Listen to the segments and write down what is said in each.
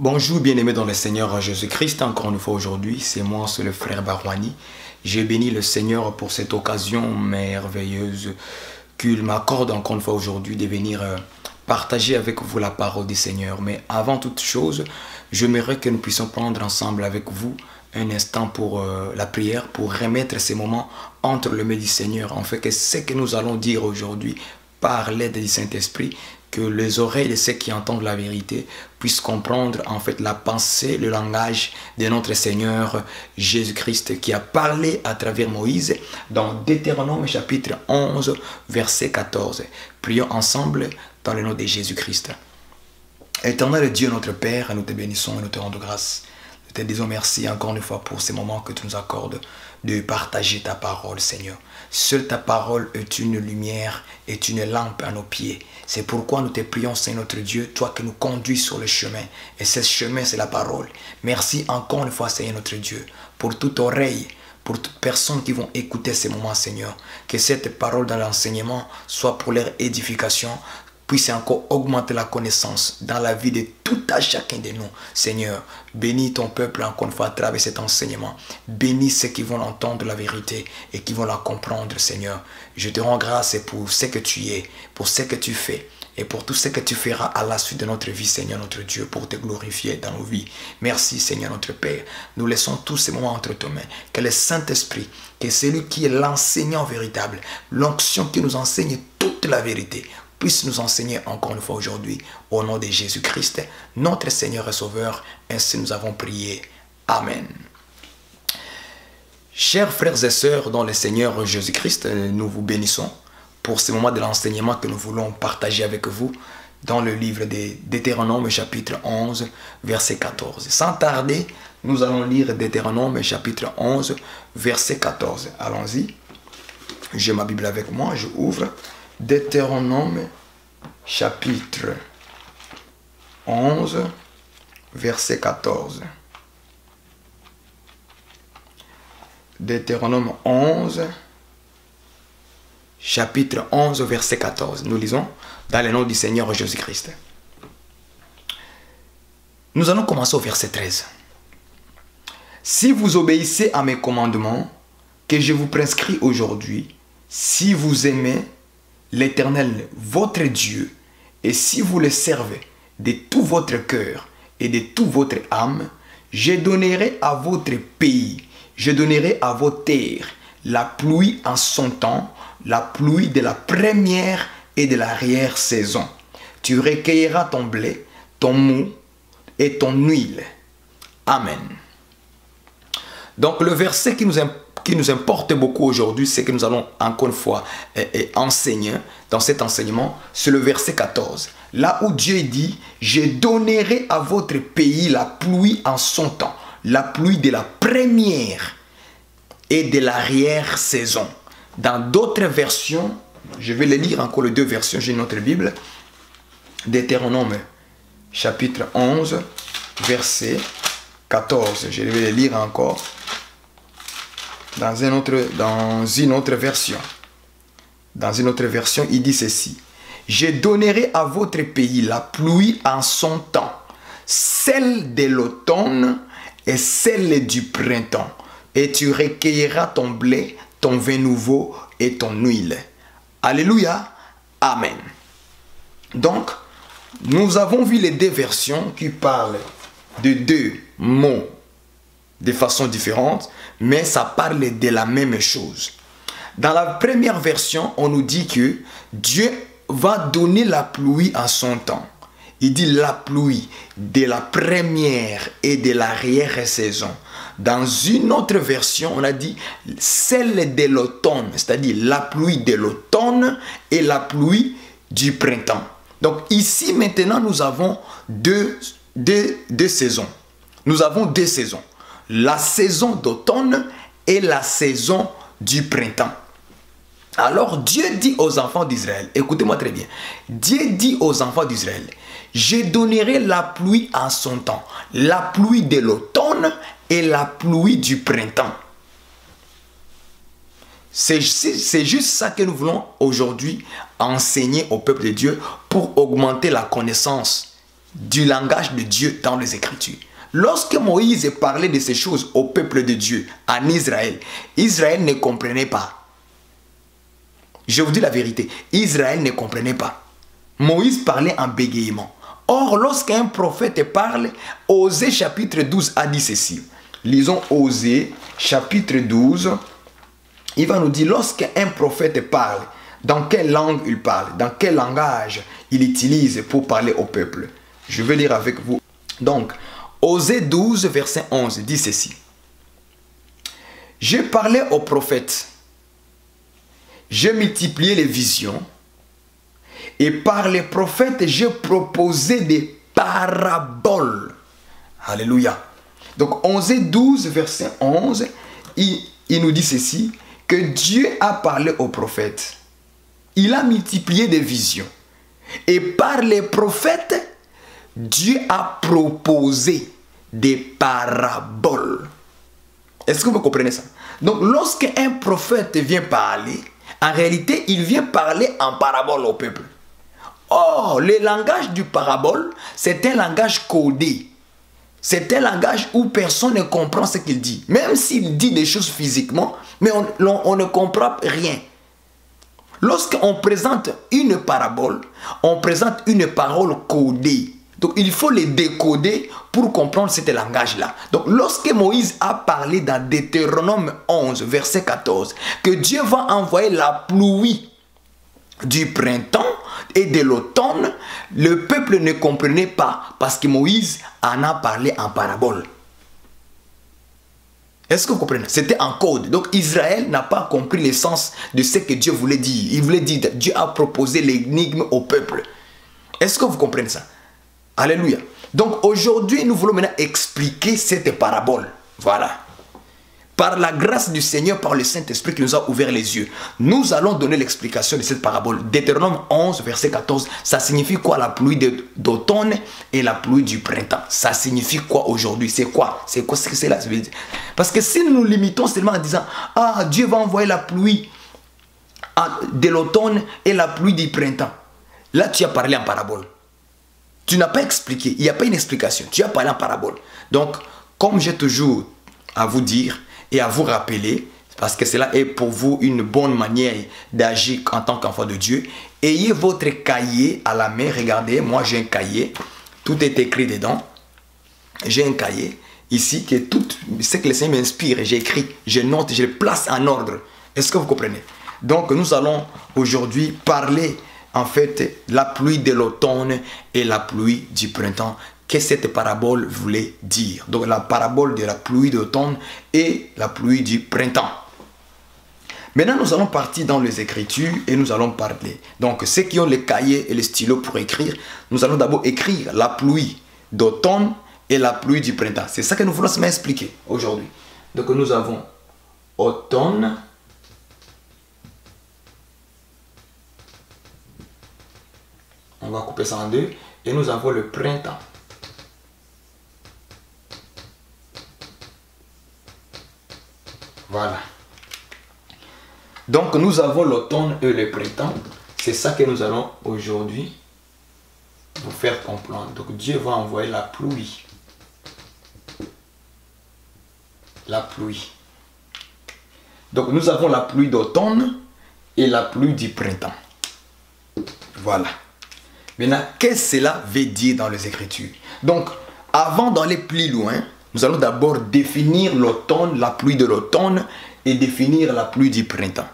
Bonjour bien-aimés dans le Seigneur Jésus-Christ, encore une fois aujourd'hui, c'est moi, c'est le frère Barouani. J'ai béni le Seigneur pour cette occasion merveilleuse qu'il m'accorde encore une fois aujourd'hui de venir partager avec vous la parole du Seigneur. Mais avant toute chose, j'aimerais que nous puissions prendre ensemble avec vous un instant pour la prière, pour remettre ces moments entre les mains du Seigneur, en fait que ce que nous allons dire aujourd'hui par l'aide du Saint-Esprit, que les oreilles de ceux qui entendent la vérité puissent comprendre en fait la pensée, le langage de notre Seigneur Jésus-Christ qui a parlé à travers Moïse dans Deutéronome chapitre 11 verset 14. Prions ensemble dans le nom de Jésus-Christ. Éternel Dieu notre Père, nous te bénissons et nous te rendons grâce. Nous te disons merci encore une fois pour ces moments que tu nous accordes de partager ta parole, Seigneur. Seule ta parole est une lumière, est une lampe à nos pieds. C'est pourquoi nous te prions, Seigneur notre Dieu, toi qui nous conduis sur le chemin. Et ce chemin, c'est la parole. Merci encore une fois, Seigneur notre Dieu, pour toute oreille, pour toute personne qui vont écouter ces moments, Seigneur. Que cette parole dans l'enseignement soit pour leur édification, puisse encore augmenter la connaissance dans la vie de tout à chacun de nous. Seigneur, bénis ton peuple encore une fois à travers cet enseignement. Bénis ceux qui vont entendre la vérité et qui vont la comprendre, Seigneur. Je te rends grâce pour ce que tu es, pour ce que tu fais et pour tout ce que tu feras à la suite de notre vie, Seigneur notre Dieu, pour te glorifier dans nos vies. Merci, Seigneur notre Père. Nous laissons tous ces moments entre tes mains. Que le Saint-Esprit, que celui qui est l'enseignant véritable, l'onction qui nous enseigne toute la vérité, puisse nous enseigner encore une fois aujourd'hui, au nom de Jésus-Christ, notre Seigneur et Sauveur. Ainsi nous avons prié. Amen. Chers frères et sœurs dans le Seigneur Jésus-Christ, nous vous bénissons pour ce moment de l'enseignement que nous voulons partager avec vous dans le livre de Deutéronome chapitre 11, verset 14. Sans tarder, nous allons lire Deutéronome chapitre 11, verset 14. Allons-y. J'ai ma Bible avec moi, je ouvre. Deutéronome chapitre 11 verset 14. Deutéronome 11 chapitre 11 verset 14. Nous lisons dans le nom du Seigneur Jésus-Christ. Nous allons commencer au verset 13. Si vous obéissez à mes commandements que je vous prescris aujourd'hui, si vous aimez l'Éternel, votre Dieu, et si vous le servez de tout votre cœur et de toute votre âme, je donnerai à votre pays, je donnerai à vos terres la pluie en son temps, la pluie de la première et de l'arrière-saison. Tu recueilleras ton blé, ton mou et ton huile. Amen. Donc le verset qui nous importe beaucoup aujourd'hui, c'est que nous allons encore une fois enseigner dans cet enseignement, c'est le verset 14. Là où Dieu dit, je donnerai à votre pays la pluie en son temps, la pluie de la première et de l'arrière-saison. Dans d'autres versions, je vais les lire encore les deux versions, j'ai notre Bible, Deutéronome chapitre 11, verset 14. Je vais les lire encore. Dans une autre version. Dans une autre version, il dit ceci. Je donnerai à votre pays la pluie en son temps, celle de l'automne et celle du printemps. Et tu recueilleras ton blé, ton vin nouveau et ton huile. Alléluia. Amen. Donc, nous avons vu les deux versions qui parlent de deux mots de façon différente, mais ça parle de la même chose. Dans la première version, on nous dit que Dieu va donner la pluie à son temps. Il dit la pluie de la première et de l'arrière-saison. Dans une autre version, on a dit celle de l'automne, c'est-à-dire la pluie de l'automne et la pluie du printemps. Donc ici, maintenant, nous avons deux saisons. Nous avons deux saisons. La saison d'automne et la saison du printemps. Alors Dieu dit aux enfants d'Israël, écoutez-moi très bien, Dieu dit aux enfants d'Israël, je donnerai la pluie en son temps, la pluie de l'automne et la pluie du printemps. C'est juste ça que nous voulons aujourd'hui enseigner au peuple de Dieu pour augmenter la connaissance du langage de Dieu dans les Écritures. Lorsque Moïse parlait de ces choses au peuple de Dieu, en Israël, Israël ne comprenait pas. Je vous dis la vérité, Israël ne comprenait pas. Moïse parlait en bégayement. Or, lorsqu'un prophète parle, Osée chapitre 12 a dit ceci. Lisons Osée chapitre 12. Il va nous dire, lorsqu'un prophète parle, dans quelle langue il parle, dans quel langage il utilise pour parler au peuple. Je vais lire avec vous. Donc, Osée 12, verset 11 dit ceci. Je parlais aux prophètes, je multipliais les visions, et par les prophètes, je proposais des paraboles. Alléluia. Donc, Osée 12, verset 11, il nous dit ceci, que Dieu a parlé aux prophètes. Il a multiplié des visions. Et par les prophètes, Dieu a proposé des paraboles. Est-ce que vous comprenez ça? Donc, lorsqu'un prophète vient parler, en réalité, il vient parler en parabole au peuple. Or, le langage du parabole, c'est un langage codé. C'est un langage où personne ne comprend ce qu'il dit. Même s'il dit des choses physiquement, mais on ne comprend rien. Lorsqu'on présente une parabole, on présente une parole codée. Donc, il faut les décoder pour comprendre ce langage-là. Donc, lorsque Moïse a parlé dans Deutéronome 11, verset 14, que Dieu va envoyer la pluie du printemps et de l'automne, le peuple ne comprenait pas parce que Moïse en a parlé en parabole. Est-ce que vous comprenez? C'était en code. Donc Israël n'a pas compris le sens de ce que Dieu voulait dire. Il voulait dire, Dieu a proposé l'énigme au peuple. Est-ce que vous comprenez ça? Alléluia. Donc aujourd'hui, nous voulons maintenant expliquer cette parabole. Voilà. Par la grâce du Seigneur, par le Saint-Esprit qui nous a ouvert les yeux, nous allons donner l'explication de cette parabole. Deutéronome 11, verset 14, ça signifie quoi la pluie d'automne et la pluie du printemps? Ça signifie quoi aujourd'hui? C'est quoi? C'est quoi ce que c'est là? Parce que si nous nous limitons seulement en disant, ah, Dieu va envoyer la pluie de l'automne et la pluie du printemps. Là, tu as parlé en parabole. Tu n'as pas expliqué. Il n'y a pas une explication. Tu as parlé en parabole. Donc, comme j'ai toujours à vous dire, et à vous rappeler, parce que cela est pour vous une bonne manière d'agir en tant qu'enfant de Dieu, ayez votre cahier à la main. Regardez, moi j'ai un cahier, tout est écrit dedans. J'ai un cahier ici que tout ce que le Seigneur m'inspire, j'écris, je note, je le place en ordre. Est-ce que vous comprenez? Donc nous allons aujourd'hui parler en fait la pluie de l'automne et la pluie du printemps. Qu'est-ce que cette parabole voulait dire? Donc la parabole de la pluie d'automne et la pluie du printemps. Maintenant, nous allons partir dans les Écritures et nous allons parler. Donc ceux qui ont les cahiers et les stylos pour écrire, nous allons d'abord écrire la pluie d'automne et la pluie du printemps. C'est ça que nous voulons se expliquer aujourd'hui. Donc nous avons automne, on va couper ça en deux, et nous avons le printemps. Voilà. Donc nous avons l'automne et le printemps. C'est ça que nous allons aujourd'hui vous faire comprendre. Donc Dieu va envoyer la pluie. La pluie. Donc nous avons la pluie d'automne et la pluie du printemps. Voilà. Maintenant, qu'est-ce que cela veut dire dans les Écritures? Donc, avant d'aller plus loin, nous allons d'abord définir l'automne, la pluie de l'automne et définir la pluie du printemps.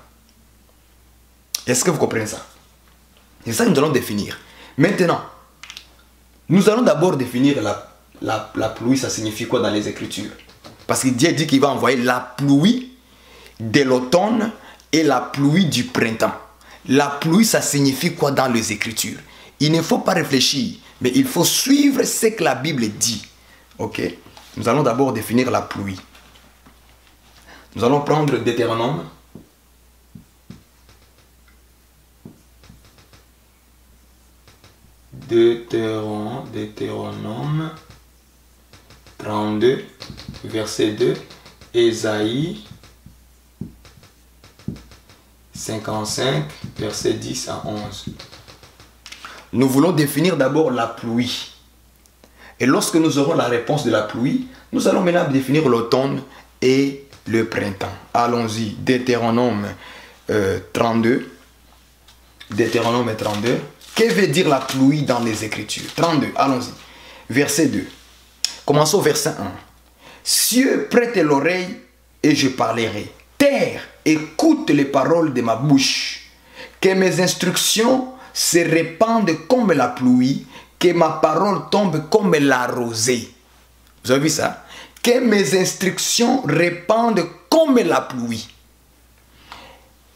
Est-ce que vous comprenez ça? C'est ça que nous allons définir. Maintenant, nous allons d'abord définir la pluie, ça signifie quoi dans les Écritures? Parce que Dieu dit qu'il va envoyer la pluie de l'automne et la pluie du printemps. La pluie, ça signifie quoi dans les Écritures? Il ne faut pas réfléchir, mais il faut suivre ce que la Bible dit. Ok? Nous allons d'abord définir la pluie. Nous allons prendre Deutéronome. Deutéronome 32, verset 2. Ésaïe 55, verset 10 à 11. Nous voulons définir d'abord la pluie. Et lorsque nous aurons la réponse de la pluie, nous allons maintenant définir l'automne et le printemps. Allons-y, Deutéronome 32. Deutéronome 32. Que veut dire la pluie dans les Écritures? 32, allons-y. Verset 2. Commençons au verset 1. Cieux, prête l'oreille et je parlerai. Terre, écoute les paroles de ma bouche. Que mes instructions se répandent comme la pluie, que ma parole tombe comme la rosée. Vous avez vu ça? Que mes instructions répandent comme la pluie,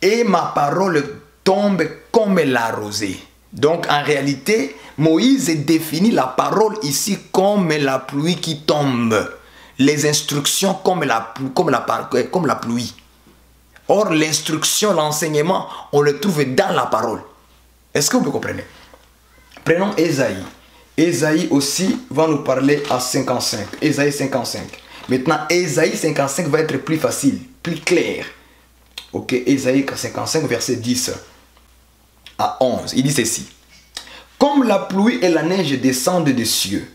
et ma parole tombe comme la rosée. Donc en réalité, Moïse définit la parole ici comme la pluie qui tombe. Les instructions comme la pluie. Or, l'instruction, l'enseignement, on le trouve dans la parole. Est-ce que vous comprenez? Prenons Ésaïe. Ésaïe aussi va nous parler à 55. Ésaïe 55. Maintenant, Ésaïe 55 va être plus facile, plus clair. Ok, Ésaïe 55, verset 10 à 11. Il dit ceci. Comme la pluie et la neige descendent des cieux,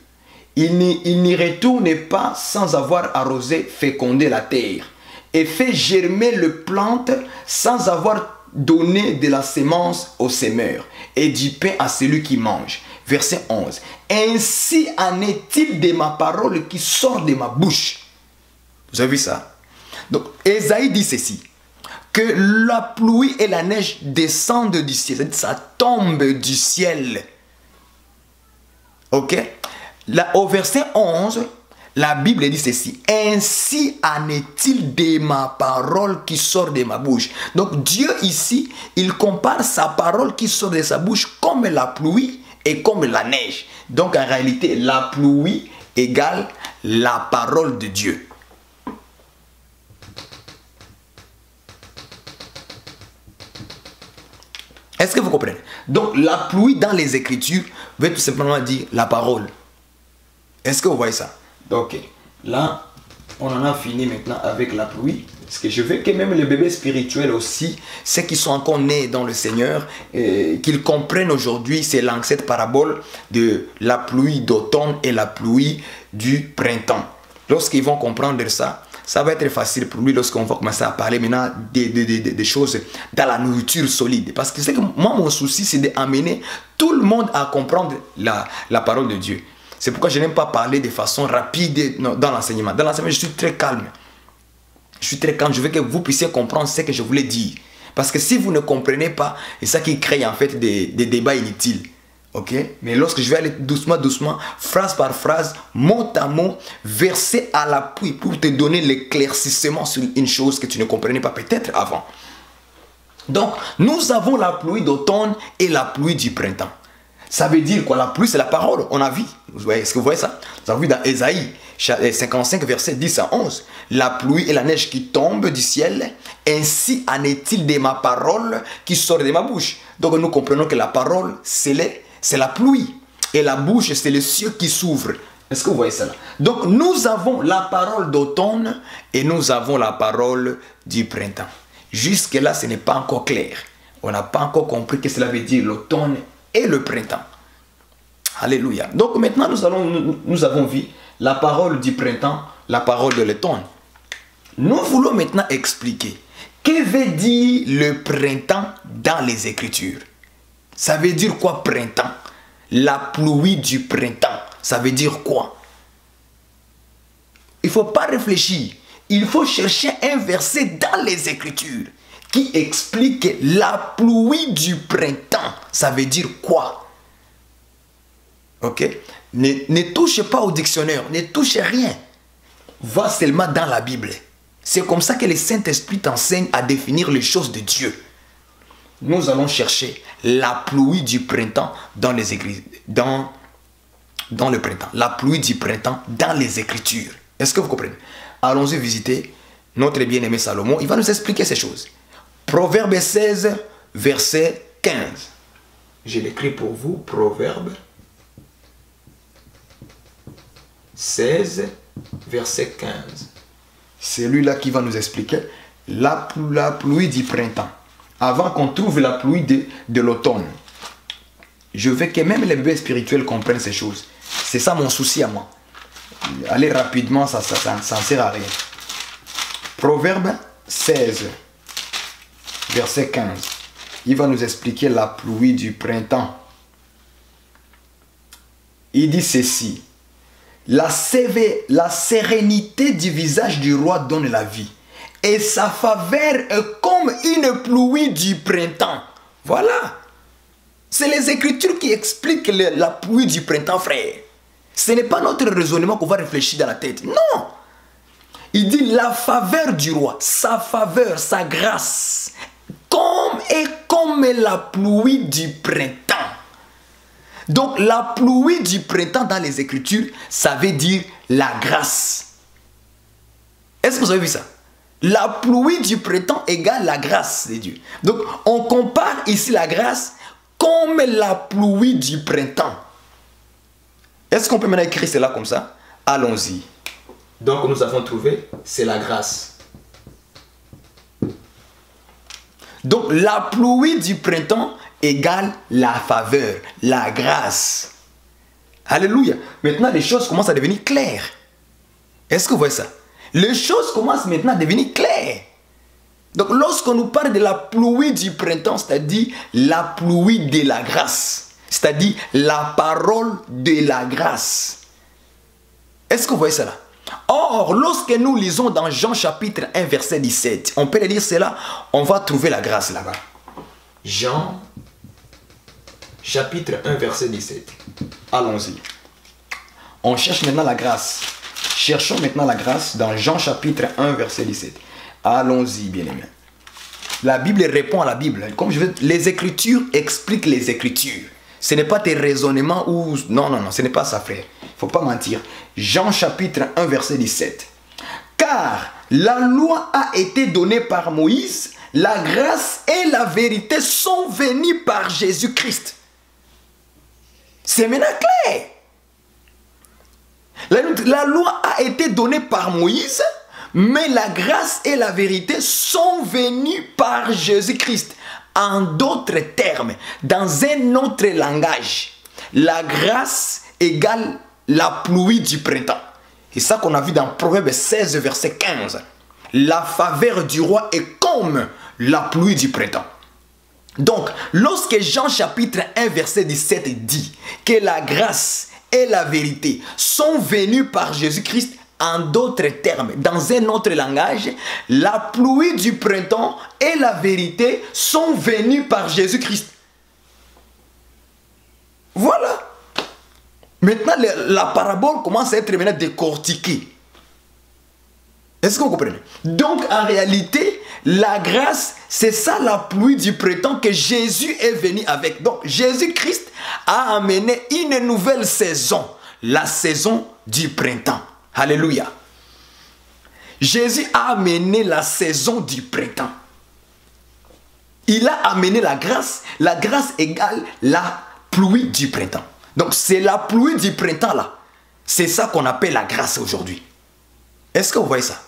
il n'y retourne pas sans avoir arrosé, fécondé la terre, et fait germer le plante sans avoir donné de la sémence au semeur, et du pain à celui qui mange. Verset 11. Ainsi en est-il de ma parole qui sort de ma bouche. Vous avez vu ça? Donc, Ésaïe dit ceci. Que la pluie et la neige descendent du ciel. C'est-à-dire ça tombe du ciel. Ok? Là, au verset 11, la Bible dit ceci. Ainsi en est-il de ma parole qui sort de ma bouche. Donc Dieu ici, il compare sa parole qui sort de sa bouche comme la pluie et comme la neige. Donc en réalité, la pluie égale la parole de Dieu. Est-ce que vous comprenez? Donc la pluie dans les Écritures veut tout simplement dire la parole. Est-ce que vous voyez ça? Donc là, on en a fini maintenant avec la pluie. Parce que je veux que même les bébés spirituels aussi, ceux qui sont encore nés dans le Seigneur, qu'ils comprennent aujourd'hui cette parabole de la pluie d'automne et la pluie du printemps. Lorsqu'ils vont comprendre ça, ça va être facile pour lui lorsqu'on va commencer à parler maintenant des choses dans la nourriture solide. Parce que c'est que moi, mon souci, c'est d'amener tout le monde à comprendre la parole de Dieu. C'est pourquoi je n'aime pas parler de façon rapide dans l'enseignement. Dans l'enseignement, je suis très calme. Je suis très calme. Je veux que vous puissiez comprendre ce que je voulais dire. Parce que si vous ne comprenez pas, c'est ça qui crée en fait des débats inutiles. Ok? Mais lorsque je vais aller doucement, doucement, phrase par phrase, mot à mot, verset à l'appui pour te donner l'éclaircissement sur une chose que tu ne comprenais pas peut-être avant. Donc, nous avons la pluie d'automne et la pluie du printemps. Ça veut dire quoi? La pluie, c'est la parole. On a vu. Est-ce que vous voyez ça? Vous avez vu dans Ésaïe 55, verset 10 à 11. La pluie et la neige qui tombent du ciel. Ainsi en est-il de ma parole qui sort de ma bouche. Donc nous comprenons que la parole, c'est la pluie. Et la bouche, c'est le ciel qui s'ouvre. Est-ce que vous voyez ça là? Donc nous avons la parole d'automne et nous avons la parole du printemps. Jusque-là, ce n'est pas encore clair. On n'a pas encore compris ce que cela veut dire l'automne et le printemps. Alléluia. Donc maintenant, nous avons vu la parole du printemps, la parole de l'automne. Nous voulons maintenant expliquer que veut dire le printemps dans les Écritures. Ça veut dire quoi printemps? La pluie du printemps. Ça veut dire quoi? Il ne faut pas réfléchir. Il faut chercher un verset dans les Écritures qui explique la pluie du printemps. Ça veut dire quoi? Ok? Ne touche pas au dictionnaire. Ne touche rien. Va seulement dans la Bible. C'est comme ça que le Saint-Esprit t'enseigne à définir les choses de Dieu. Nous allons chercher la pluie du printemps dans les Écritures. Dans le printemps. La pluie du printemps dans les Écritures. Est-ce que vous comprenez? Allons-y visiter notre bien-aimé Salomon. Il va nous expliquer ces choses. Proverbe 16, verset 15. Je l'écris pour vous. Proverbe 16, verset 15. C'est lui-là qui va nous expliquer la pluie du printemps. Avant qu'on trouve la pluie de l'automne. Je veux que même les bébés spirituels comprennent ces choses. C'est ça mon souci à moi. Aller rapidement, ça ne sert à rien. Proverbe 16, verset 15. Il va nous expliquer la pluie du printemps. Il dit ceci. La sérénité du visage du roi donne la vie. Et sa faveur est comme une pluie du printemps. Voilà. C'est les Écritures qui expliquent la pluie du printemps, frère. Ce n'est pas notre raisonnement qu'on va réfléchir dans la tête. Non. Il dit la faveur du roi, sa faveur, sa grâce, comme la pluie du printemps. Donc la pluie du printemps dans les Écritures, ça veut dire la grâce. Est-ce que vous avez vu ça? La pluie du printemps égale la grâce de Dieu. Donc on compare ici la grâce comme la pluie du printemps. Est-ce qu'on peut maintenant écrire cela comme ça? Allons-y. Donc nous avons trouvé, c'est la grâce. Donc la pluie du printemps égale la faveur, la grâce. Alléluia. Maintenant les choses commencent à devenir claires. Est-ce que vous voyez ça? Les choses commencent maintenant à devenir claires. Donc lorsqu'on nous parle de la pluie du printemps, c'est-à-dire la pluie de la grâce, c'est-à-dire la parole de la grâce. Est-ce que vous voyez cela? Or, lorsque nous lisons dans Jean chapitre 1 verset 17, on peut lire cela, on va trouver la grâce là-bas. Jean chapitre 1 verset 17. Allons-y. On cherche maintenant la grâce. Cherchons maintenant la grâce dans Jean chapitre 1 verset 17. Allons-y, bien-aimés. La Bible répond à la Bible. Comme je veux, les Écritures expliquent les Écritures. Ce n'est pas tes raisonnements ou... Non, non, non, ce n'est pas ça, frère. Il ne faut pas mentir. Jean chapitre 1 verset 17. Car la loi a été donnée par Moïse, la grâce et la vérité sont venues par Jésus-Christ. C'est maintenant clair. La loi a été donnée par Moïse, mais la grâce et la vérité sont venues par Jésus-Christ. En d'autres termes, dans un autre langage, la grâce égale la pluie du printemps. C'est ça qu'on a vu dans Proverbe 16, verset 15. La faveur du roi est comme la pluie du printemps. Donc, lorsque Jean chapitre 1, verset 17 dit que la grâce et la vérité sont venues par Jésus-Christ, en d'autres termes, dans un autre langage, la pluie du printemps et la vérité sont venues par Jésus-Christ. Voilà. Maintenant, la parabole commence à être maintenant décortiquée. Est-ce que vous comprenez? Donc, en réalité, la grâce, c'est ça la pluie du printemps que Jésus est venu avec. Donc, Jésus-Christ a amené une nouvelle saison, la saison du printemps. Alléluia. Jésus a amené la saison du printemps. Il a amené la grâce. La grâce égale la pluie du printemps. Donc c'est la pluie du printemps là. C'est ça qu'on appelle la grâce aujourd'hui. Est-ce que vous voyez ça?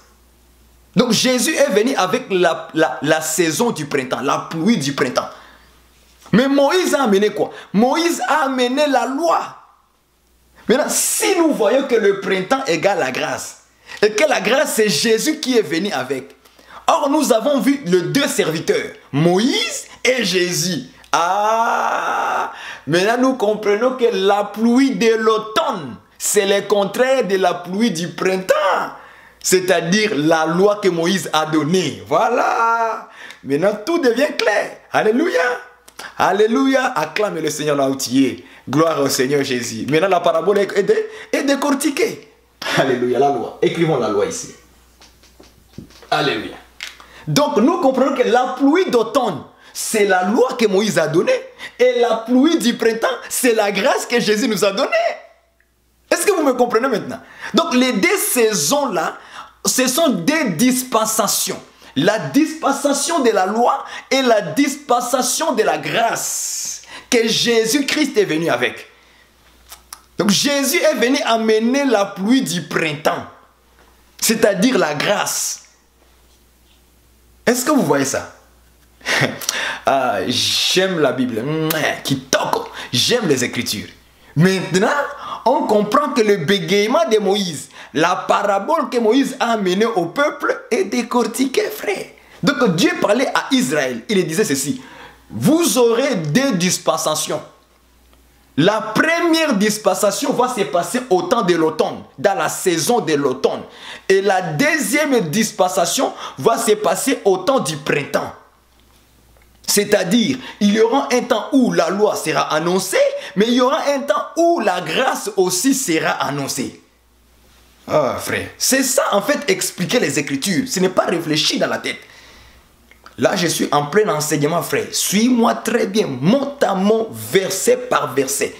Donc Jésus est venu avec la saison du printemps, la pluie du printemps. Mais Moïse a amené quoi? Moïse a amené la loi. Maintenant, si nous voyons que le printemps égale la grâce, et que la grâce c'est Jésus qui est venu avec. Or, nous avons vu les deux serviteurs, Moïse et Jésus. Ah, maintenant nous comprenons que la pluie de l'automne, c'est le contraire de la pluie du printemps. C'est-à-dire la loi que Moïse a donnée. Voilà. Maintenant, tout devient clair. Alléluia. Alléluia. Acclame le Seigneur là où tu es. Gloire au Seigneur Jésus. Maintenant, la parabole est décortiquée. Alléluia, la loi. Écrivons la loi ici. Alléluia. Donc, nous comprenons que la pluie d'automne, c'est la loi que Moïse a donnée. Et la pluie du printemps, c'est la grâce que Jésus nous a donnée. Est-ce que vous me comprenez maintenant? Donc, les deux saisons-là, ce sont des dispensations. La dispensation de la loi et la dispensation de la grâce que Jésus-Christ est venu avec. Donc Jésus est venu amener la pluie du printemps, c'est-à-dire la grâce. Est-ce que vous voyez ça? J'aime la Bible, j'aime les Écritures. Maintenant, on comprend que le bégaiement de Moïse, la parabole que Moïse a amenée au peuple est décortiquée, frère. Donc Dieu parlait à Israël, il disait ceci, vous aurez 2 dispensations. La première dispensation va se passer au temps de l'automne, dans la saison de l'automne. Et la deuxième dispensation va se passer au temps du printemps. C'est-à-dire, il y aura un temps où la loi sera annoncée, mais il y aura un temps où la grâce aussi sera annoncée. Ah, frère, c'est ça en fait expliquer les Écritures. Ce n'est pas réfléchir dans la tête. Là, je suis en plein enseignement, frère. Suis-moi très bien, mot à mot, verset par verset.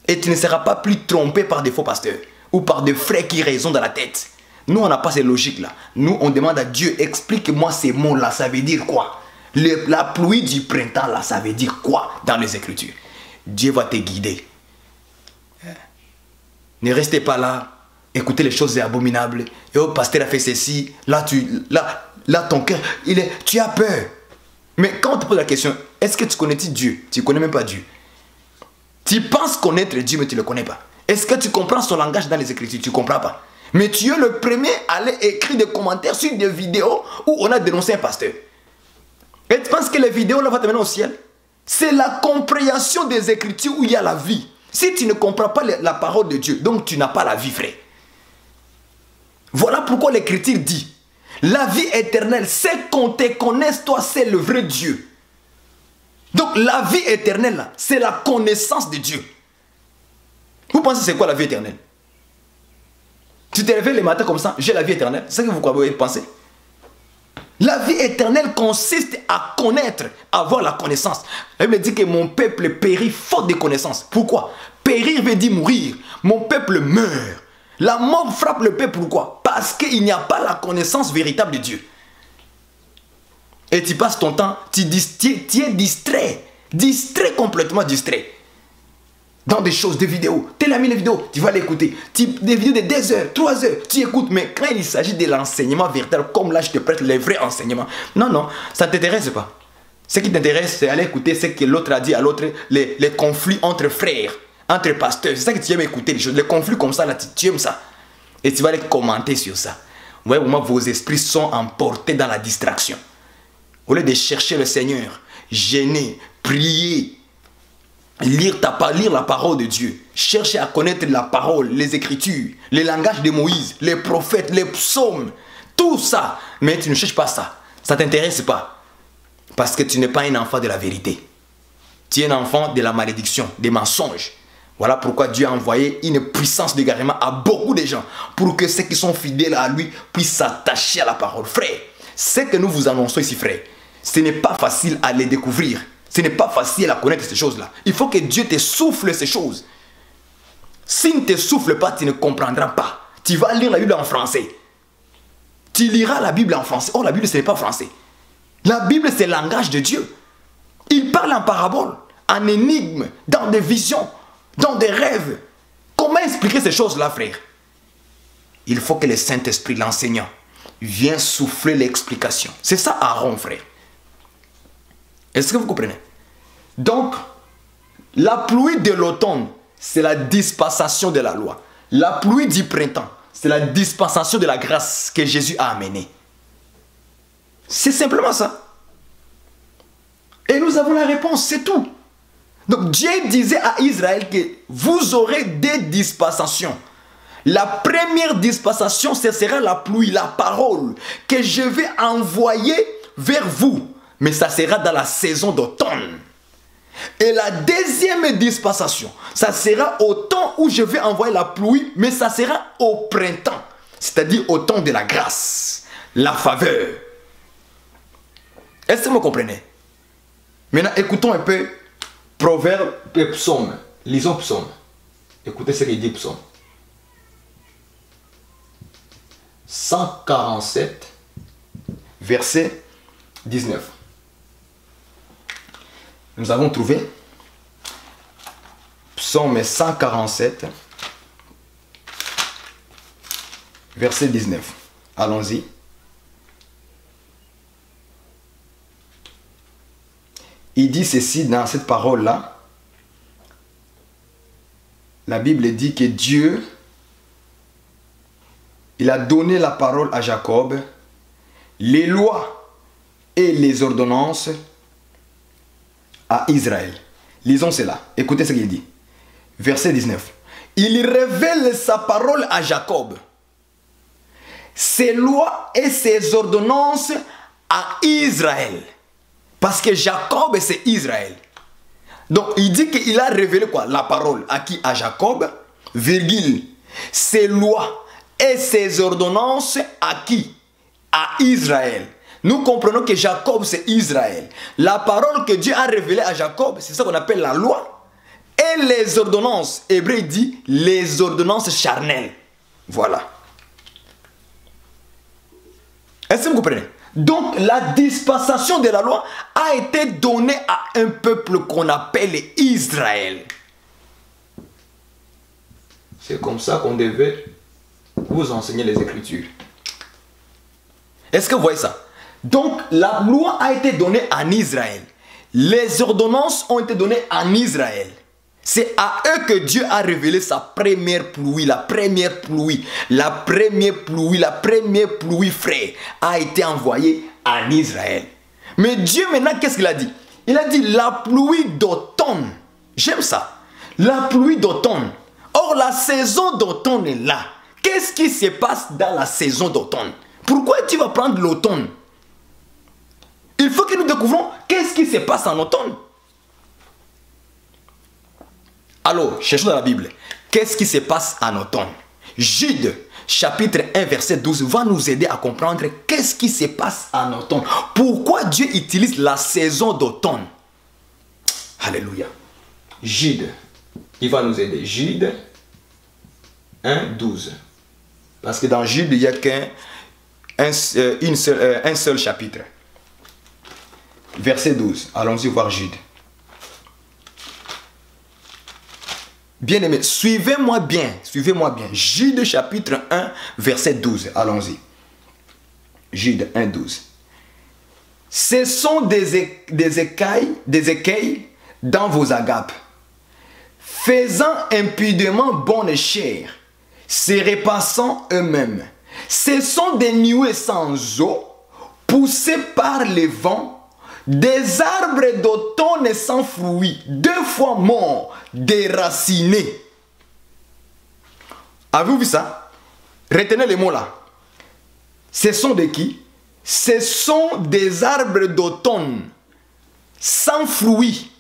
Et tu ne seras pas plus trompé par des faux pasteurs ou par des frères qui raisonnent dans la tête. Nous, on n'a pas ces logiques-là. Nous, on demande à Dieu, explique-moi ces mots-là, ça veut dire quoi? La pluie du printemps, là, ça veut dire quoi dans les Écritures? Dieu va te guider. Ne restez pas là, écoutez les choses abominables. Et oh, pasteur a fait ceci, là ton cœur, tu as peur. Mais quand on te pose la question, est-ce que tu connais Dieu? Tu ne connais même pas Dieu. Tu penses connaître Dieu, mais tu ne le connais pas. Est-ce que tu comprends son langage dans les Écritures? Tu ne comprends pas. Mais tu es le premier à aller écrire des commentaires sur des vidéos où on a dénoncé un pasteur. Et tu penses que les vidéos là vont te mener au ciel? C'est la compréhension des Écritures où il y a la vie. Si tu ne comprends pas la parole de Dieu, donc tu n'as pas la vie, frère. Voilà pourquoi l'Écriture dit, la vie éternelle, c'est qu'on te connaisse, toi, c'est le vrai Dieu. Donc la vie éternelle, c'est la connaissance de Dieu. Vous pensez c'est quoi la vie éternelle? Tu te réveilles le matin comme ça, j'ai la vie éternelle. C'est ce que vous croyez penser? La vie éternelle consiste à connaître, à avoir la connaissance. Elle me dit que mon peuple périt faute de connaissance. Pourquoi? Périr veut dire mourir. Mon peuple meurt. La mort frappe le peuple, pourquoi? Parce qu'il n'y a pas la connaissance véritable de Dieu. Et tu passes ton temps, tu es distrait. Distrait, complètement distrait. Dans des choses, des vidéos. Tu as mis les vidéos, tu vas l'écouter. Des vidéos de 2 heures, 3 heures, tu écoutes. Mais quand il s'agit de l'enseignement véritable, comme là je te prête les vrais enseignements. Non, ça ne t'intéresse pas. Ce qui t'intéresse, c'est aller écouter ce que l'autre a dit à l'autre, les conflits entre frères, entre pasteurs. C'est ça que tu aimes écouter, les choses. Les conflits comme ça, là, tu aimes ça. Et tu vas aller commenter sur ça. Vous voyez, comment vos esprits sont emportés dans la distraction. Au lieu de chercher le Seigneur, gêner, prier, lire la parole de Dieu, chercher à connaître la parole, les Écritures, les langages de Moïse, les prophètes, les psaumes, tout ça. Mais tu ne cherches pas ça. Ça ne t'intéresse pas. Parce que tu n'es pas un enfant de la vérité. Tu es un enfant de la malédiction, des mensonges. Voilà pourquoi Dieu a envoyé une puissance d'égarement à beaucoup de gens pour que ceux qui sont fidèles à lui puissent s'attacher à la parole. Frère, ce que nous vous annonçons ici, frère, ce n'est pas facile à les découvrir. Ce n'est pas facile à connaître ces choses-là. Il faut que Dieu te souffle ces choses. S'il ne te souffle pas, tu ne comprendras pas. Tu vas lire la Bible en français. Tu liras la Bible en français. Oh, la Bible, ce n'est pas français. La Bible, c'est le langage de Dieu. Il parle en parabole, en énigme, dans des visions, dans des rêves. Comment expliquer ces choses-là, frère? Il faut que le Saint-Esprit, l'enseignant, vienne souffler l'explication. C'est ça Aaron, frère. Est-ce que vous comprenez? Donc, la pluie de l'automne, c'est la dispensation de la loi. La pluie du printemps, c'est la dispensation de la grâce que Jésus a amenée. C'est simplement ça. Et nous avons la réponse, c'est tout. Donc Dieu disait à Israël que vous aurez 2 dispensations. La première dispensation, ce sera la pluie, la parole que je vais envoyer vers vous. Mais ça sera dans la saison d'automne. Et la deuxième dispensation, ça sera au temps où je vais envoyer la pluie, mais ça sera au printemps. C'est-à-dire au temps de la grâce, la faveur. Est-ce que vous comprenez? Maintenant, écoutons un peu Proverbe et Psaume. Lisons Psaume. Écoutez ce qu'il dit Psaume. 147, verset 19. Nous avons trouvé Psaume 147, verset 19. Allons-y. Il dit ceci dans cette parole-là. la Bible dit que Dieu, il a donné la parole à Jacob, les lois et les ordonnances à Israël. Lisons cela. Écoutez ce qu'il dit. Verset 19. Il révèle sa parole à Jacob, ses lois et ses ordonnances à Israël. Parce que Jacob, c'est Israël. Donc, il dit qu'il a révélé quoi? La parole à qui? À Jacob, virgule. Ses lois et ses ordonnances à qui? À Israël. Nous comprenons que Jacob, c'est Israël. La parole que Dieu a révélée à Jacob, c'est ça qu'on appelle la loi. Et les ordonnances, Hébreu dit les ordonnances charnelles. Voilà. Est-ce que vous comprenez? Donc la dispensation de la loi a été donnée à un peuple qu'on appelle Israël. C'est comme ça qu'on devait vous enseigner les Écritures. Est-ce que vous voyez ça? Donc la loi a été donnée en Israël. Les ordonnances ont été données en Israël. C'est à eux que Dieu a révélé sa première pluie, la première pluie, frère, a été envoyée en Israël. Mais Dieu maintenant, qu'est-ce qu'il a dit? Il a dit la pluie d'automne. J'aime ça. La pluie d'automne. Or, la saison d'automne est là. Qu'est-ce qui se passe dans la saison d'automne? Pourquoi tu vas prendre l'automne? Il faut que nous découvrons qu'est-ce qui se passe en automne. Alors, cherchons dans la Bible. Qu'est-ce qui se passe en automne? Jude, chapitre 1, verset 12, va nous aider à comprendre qu'est-ce qui se passe en automne. Pourquoi Dieu utilise la saison d'automne? Alléluia. Jude, il va nous aider. Jude 1, 12. Parce que dans Jude, il n'y a un seul chapitre. Verset 12. Allons-y voir Jude. Bien aimé, suivez-moi bien, suivez-moi bien. Jude chapitre 1, verset 12. Allons-y. Jude 1, 12. Ce sont des écailles dans vos agapes, faisant impudemment bonne chair, se repassant eux-mêmes. Ce sont des nuées sans eau, poussées par les vents, des arbres d'automne sans fruits, 2 fois morts, déracinés. Avez-vous vu ça? Retenez les mots là. Ce sont de qui? Ce sont des arbres d'automne sans fruits.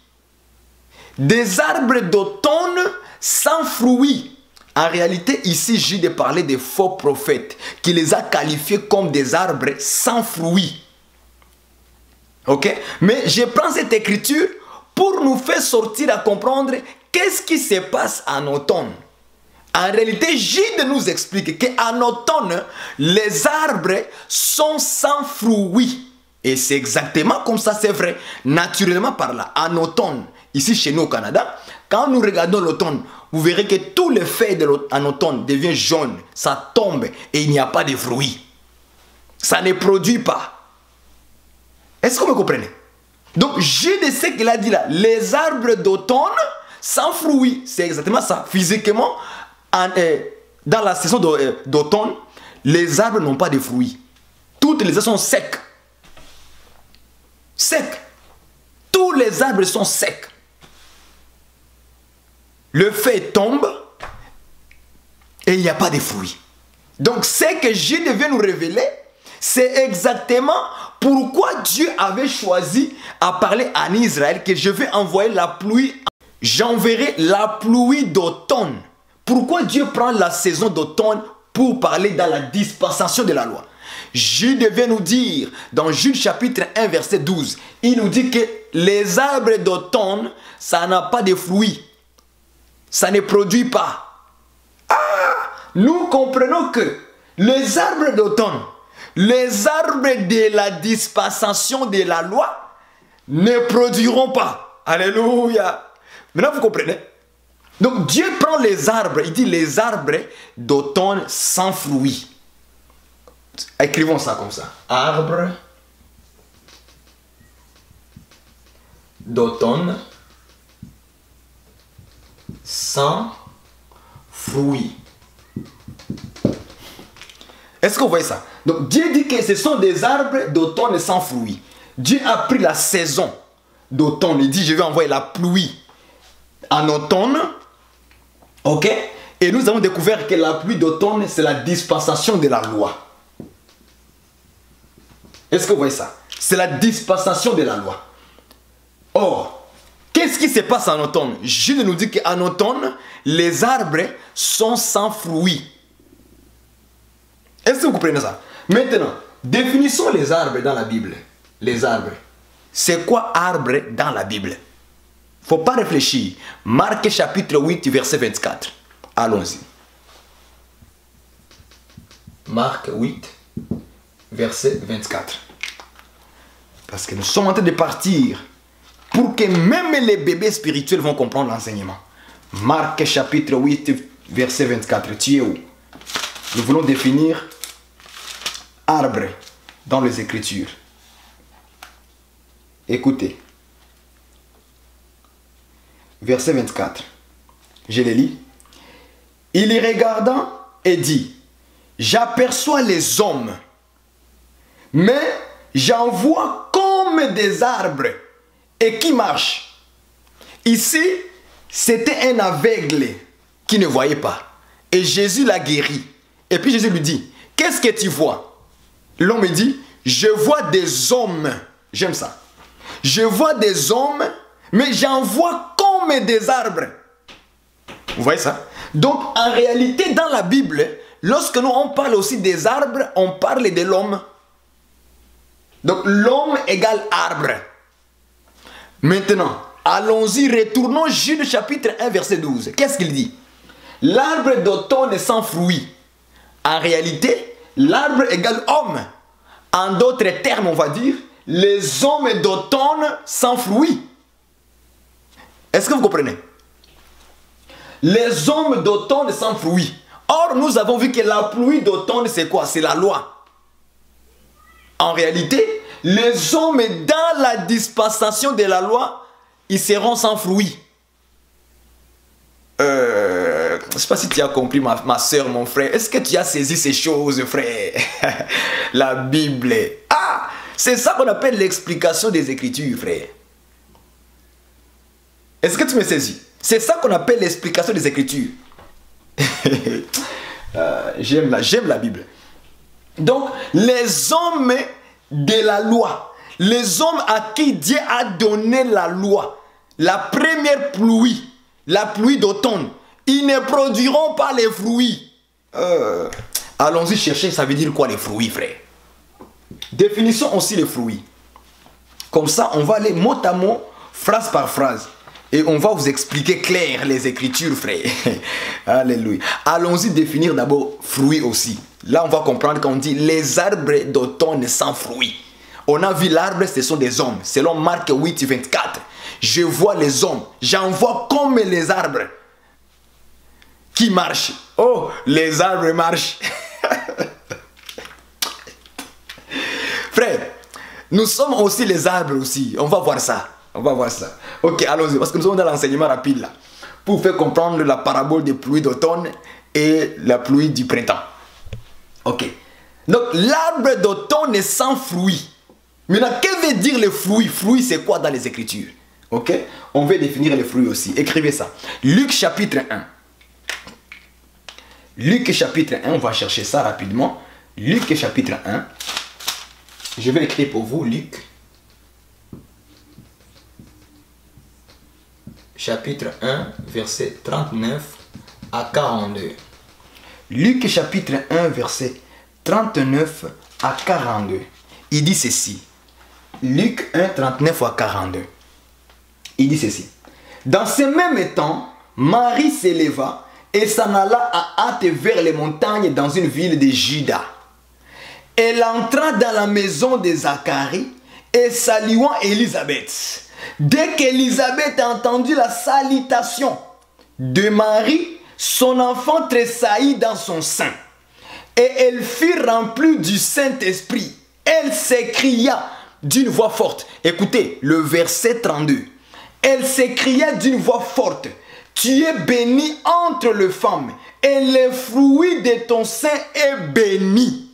Des arbres d'automne sans fruits. En réalité, ici, Jude parlait des faux prophètes qui les a qualifiés comme des arbres sans fruits. Ok? Mais je prends cette écriture pour nous faire sortir à comprendre qu'est-ce qui se passe en automne. En réalité, Jude nous explique qu'en automne, les arbres sont sans fruits. Et c'est exactement comme ça, c'est vrai. Naturellement par là, en automne, ici chez nous au Canada, quand nous regardons l'automne, vous verrez que tous les feuilles en automne deviennent jaunes, ça tombe et il n'y a pas de fruits. Ça ne produit pas. Est-ce que vous me comprenez? Donc, Jude sait qu'il a dit là, les arbres d'automne sans fruits. C'est exactement ça. Physiquement, dans la saison d'automne, les arbres n'ont pas de fruits. Toutes les arbres sont secs. Secs. Tous les arbres sont secs. Le feuille tombe et il n'y a pas de fruits. Donc, ce que Jude vient nous révéler, c'est exactement pourquoi Dieu avait choisi à parler en Israël que je vais envoyer la pluie. J'enverrai la pluie d'automne. Pourquoi Dieu prend la saison d'automne pour parler dans la dispensation de la loi? Jude vient nous dire, dans Jude chapitre 1 verset 12, il nous dit que les arbres d'automne, ça n'a pas de fruits. Ça ne produit pas. Nous comprenons que les arbres d'automne, les arbres de la dispensation de la loi ne produiront pas. Alléluia. Maintenant, vous comprenez? Donc, Dieu prend les arbres, il dit les arbres d'automne sans fruits. Écrivons ça comme ça. Arbre d'automne sans fruits. Est-ce que vous voyez ça? Donc Dieu dit que ce sont des arbres d'automne sans fruits. Dieu a pris la saison d'automne. Il dit, je vais envoyer la pluie en automne. Ok? Et nous avons découvert que la pluie d'automne, c'est la dispensation de la loi. Est-ce que vous voyez ça? C'est la dispensation de la loi. Or, qu'est-ce qui se passe en automne? Jude nous dit qu'en automne, les arbres sont sans fruits. Est-ce que vous comprenez ça? Maintenant, définissons les arbres dans la Bible. Les arbres. C'est quoi arbre dans la Bible? Il ne faut pas réfléchir. Marc chapitre 8, verset 24. Allons-y. Marc 8, verset 24. Parce que nous sommes en train de partir pour que même les bébés spirituels vont comprendre l'enseignement. Marc chapitre 8, verset 24. Tu es où? Nous voulons définir arbre dans les Écritures. Écoutez. Verset 24. Je le lis. Il y regardant et dit, j'aperçois les hommes, mais j'en vois comme des arbres et qui marchent. Ici, c'était un aveugle qui ne voyait pas. Et Jésus l'a guéri. Et puis Jésus lui dit, qu'est-ce que tu vois? L'homme dit, je vois des hommes. J'aime ça. Je vois des hommes, mais j'en vois comme des arbres. Vous voyez ça? Donc, en réalité, dans la Bible, lorsque nous on parle aussi des arbres, on parle de l'homme. Donc, l'homme égale arbre. Maintenant, allons-y, retournons Jude chapitre 1, verset 12. Qu'est-ce qu'il dit? L'arbre d'automne est sans fruits. En réalité, l'arbre égale homme. En d'autres termes, on va dire, les hommes d'automne sans fruits. Est-ce que vous comprenez? Les hommes d'automne sans fruits. Or, nous avons vu que la pluie d'automne, c'est quoi? C'est la loi. En réalité, les hommes dans la dispensation de la loi, ils seront sans fruits. Je ne sais pas si tu as compris, ma soeur, mon frère. Est-ce que tu as saisi ces choses, frère? La Bible. Ah! C'est ça qu'on appelle l'explication des Écritures, frère. Est-ce que tu me saisis? C'est ça qu'on appelle l'explication des Écritures. J'aime la Bible. Donc, les hommes de la loi, les hommes à qui Dieu a donné la loi, la première pluie, la pluie d'automne, ils ne produiront pas les fruits. Allons-y chercher, ça veut dire quoi les fruits, frère? Définissons aussi les fruits. Comme ça, on va aller mot à mot, phrase par phrase. Et on va vous expliquer clair les Écritures, frère. Alléluia. Allons-y définir d'abord fruits aussi. Là, on va comprendre quand on dit les arbres d'automne sans fruits. On a vu l'arbre, ce sont des hommes. Selon Marc 8, 24. Je vois les hommes. J'en vois comme les arbres qui marchent. Oh, les arbres marchent. Frère, nous sommes aussi les arbres aussi. On va voir ça. On va voir ça. Ok, allons-y. Parce que nous sommes dans l'enseignement rapide là. Pour faire comprendre la parabole des pluies d'automne et la pluie du printemps. Ok. Donc, l'arbre d'automne est sans fruits. Maintenant, que veut dire les fruits? Fruits, c'est quoi dans les Écritures? Ok. On va définir les fruits aussi. Écrivez ça. Luc chapitre 1. Luc chapitre 1. On va chercher ça rapidement. Luc chapitre 1. Je vais écrire pour vous Luc. Chapitre 1, verset 39 à 42. Luc chapitre 1, verset 39 à 42. Il dit ceci. Luc 1, 39 à 42. Il dit ceci. Dans ce même temps, Marie s'éleva et s'en alla à hâte vers les montagnes dans une ville de Juda. Elle entra dans la maison de Zacharie et saluant Élisabeth. Dès qu'Élisabeth a entendu la salutation de Marie, son enfant tressaillit dans son sein. Et elle fut remplie du Saint-Esprit. Elle s'écria d'une voix forte. Écoutez, le verset 32. Elle s'écria d'une voix forte. Tu es béni entre les femmes et le fruit de ton sein est béni.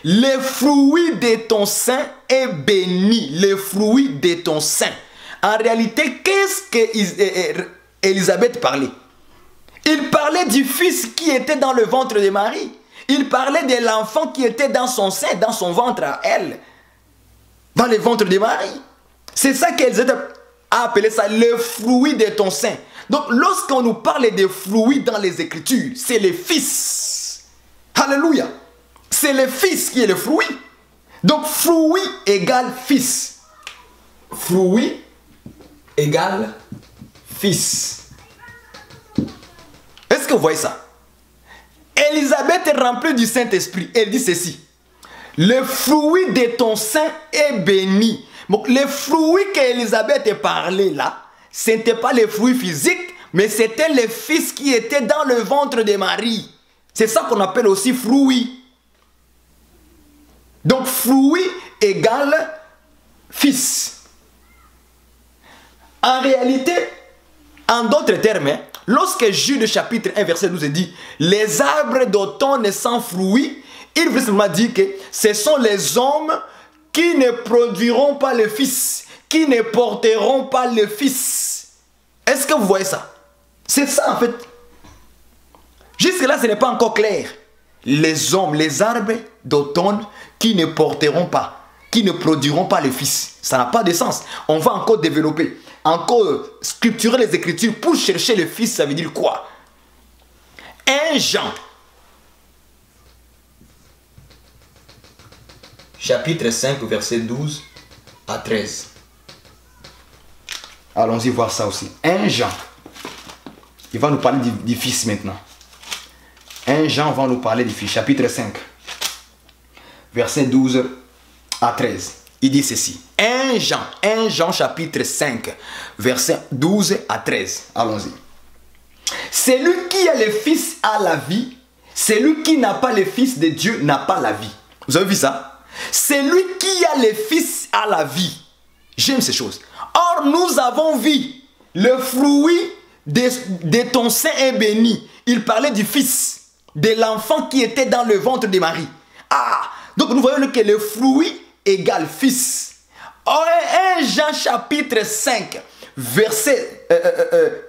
Le fruit de ton sein est béni. Le fruit de ton sein. En réalité, qu'est-ce que Élisabeth parlait? Il parlait du fils qui était dans le ventre de Marie. Il parlait de l'enfant qui était dans son sein, dans son ventre à elle. Dans le ventre de Marie. C'est ça qu'Élisabeth a appelé ça, le fruit de ton sein. Donc, lorsqu'on nous parle de fruits dans les Écritures, c'est le fils. Alléluia. C'est le fils qui est le fruit. Donc, fruit égale fils. Fruit égale fils. Est-ce que vous voyez ça? Élisabeth est remplie du Saint-Esprit. Elle dit ceci. Le fruit de ton sein est béni. Donc, le fruit qu'Élisabeth parlait là, ce n'était pas le fruit physique, mais c'était le fils qui était dans le ventre de Marie. C'est ça qu'on appelle aussi fruit. Donc, fruit égale fils. En réalité, en d'autres termes, lorsque Jude chapitre 1 verset 12 dit « Les arbres d'automne sans fruit », il veut simplement dire que ce sont les hommes qui ne produiront pas le fils, qui ne porteront pas le fils. Est-ce que vous voyez ça? C'est ça en fait. Jusque-là, ce n'est pas encore clair. Les hommes, les arbres d'automne qui ne porteront pas, qui ne produiront pas le fils. Ça n'a pas de sens. On va encore développer, encore sculpturer les Écritures pour chercher le fils. Ça veut dire quoi? 1 Jean chapitre 5, verset 12 à 13. Allons-y voir ça aussi. 1 Jean. Il va nous parler du fils maintenant. 1 Jean va nous parler du fils. Chapitre 5, verset 12 à 13. Il dit ceci. 1 Jean chapitre 5, verset 12 à 13. Allons-y. Celui qui a le fils a la vie. Celui qui n'a pas le fils de Dieu n'a pas la vie. Vous avez vu ça? Celui qui a le fils a la vie. J'aime ces choses. Or, nous avons vu le fruit de ton sein est béni. Il parlait du fils, de l'enfant qui était dans le ventre de Marie. Ah, donc nous voyons que le fruit égale fils. Or, 1 Jean chapitre 5, verset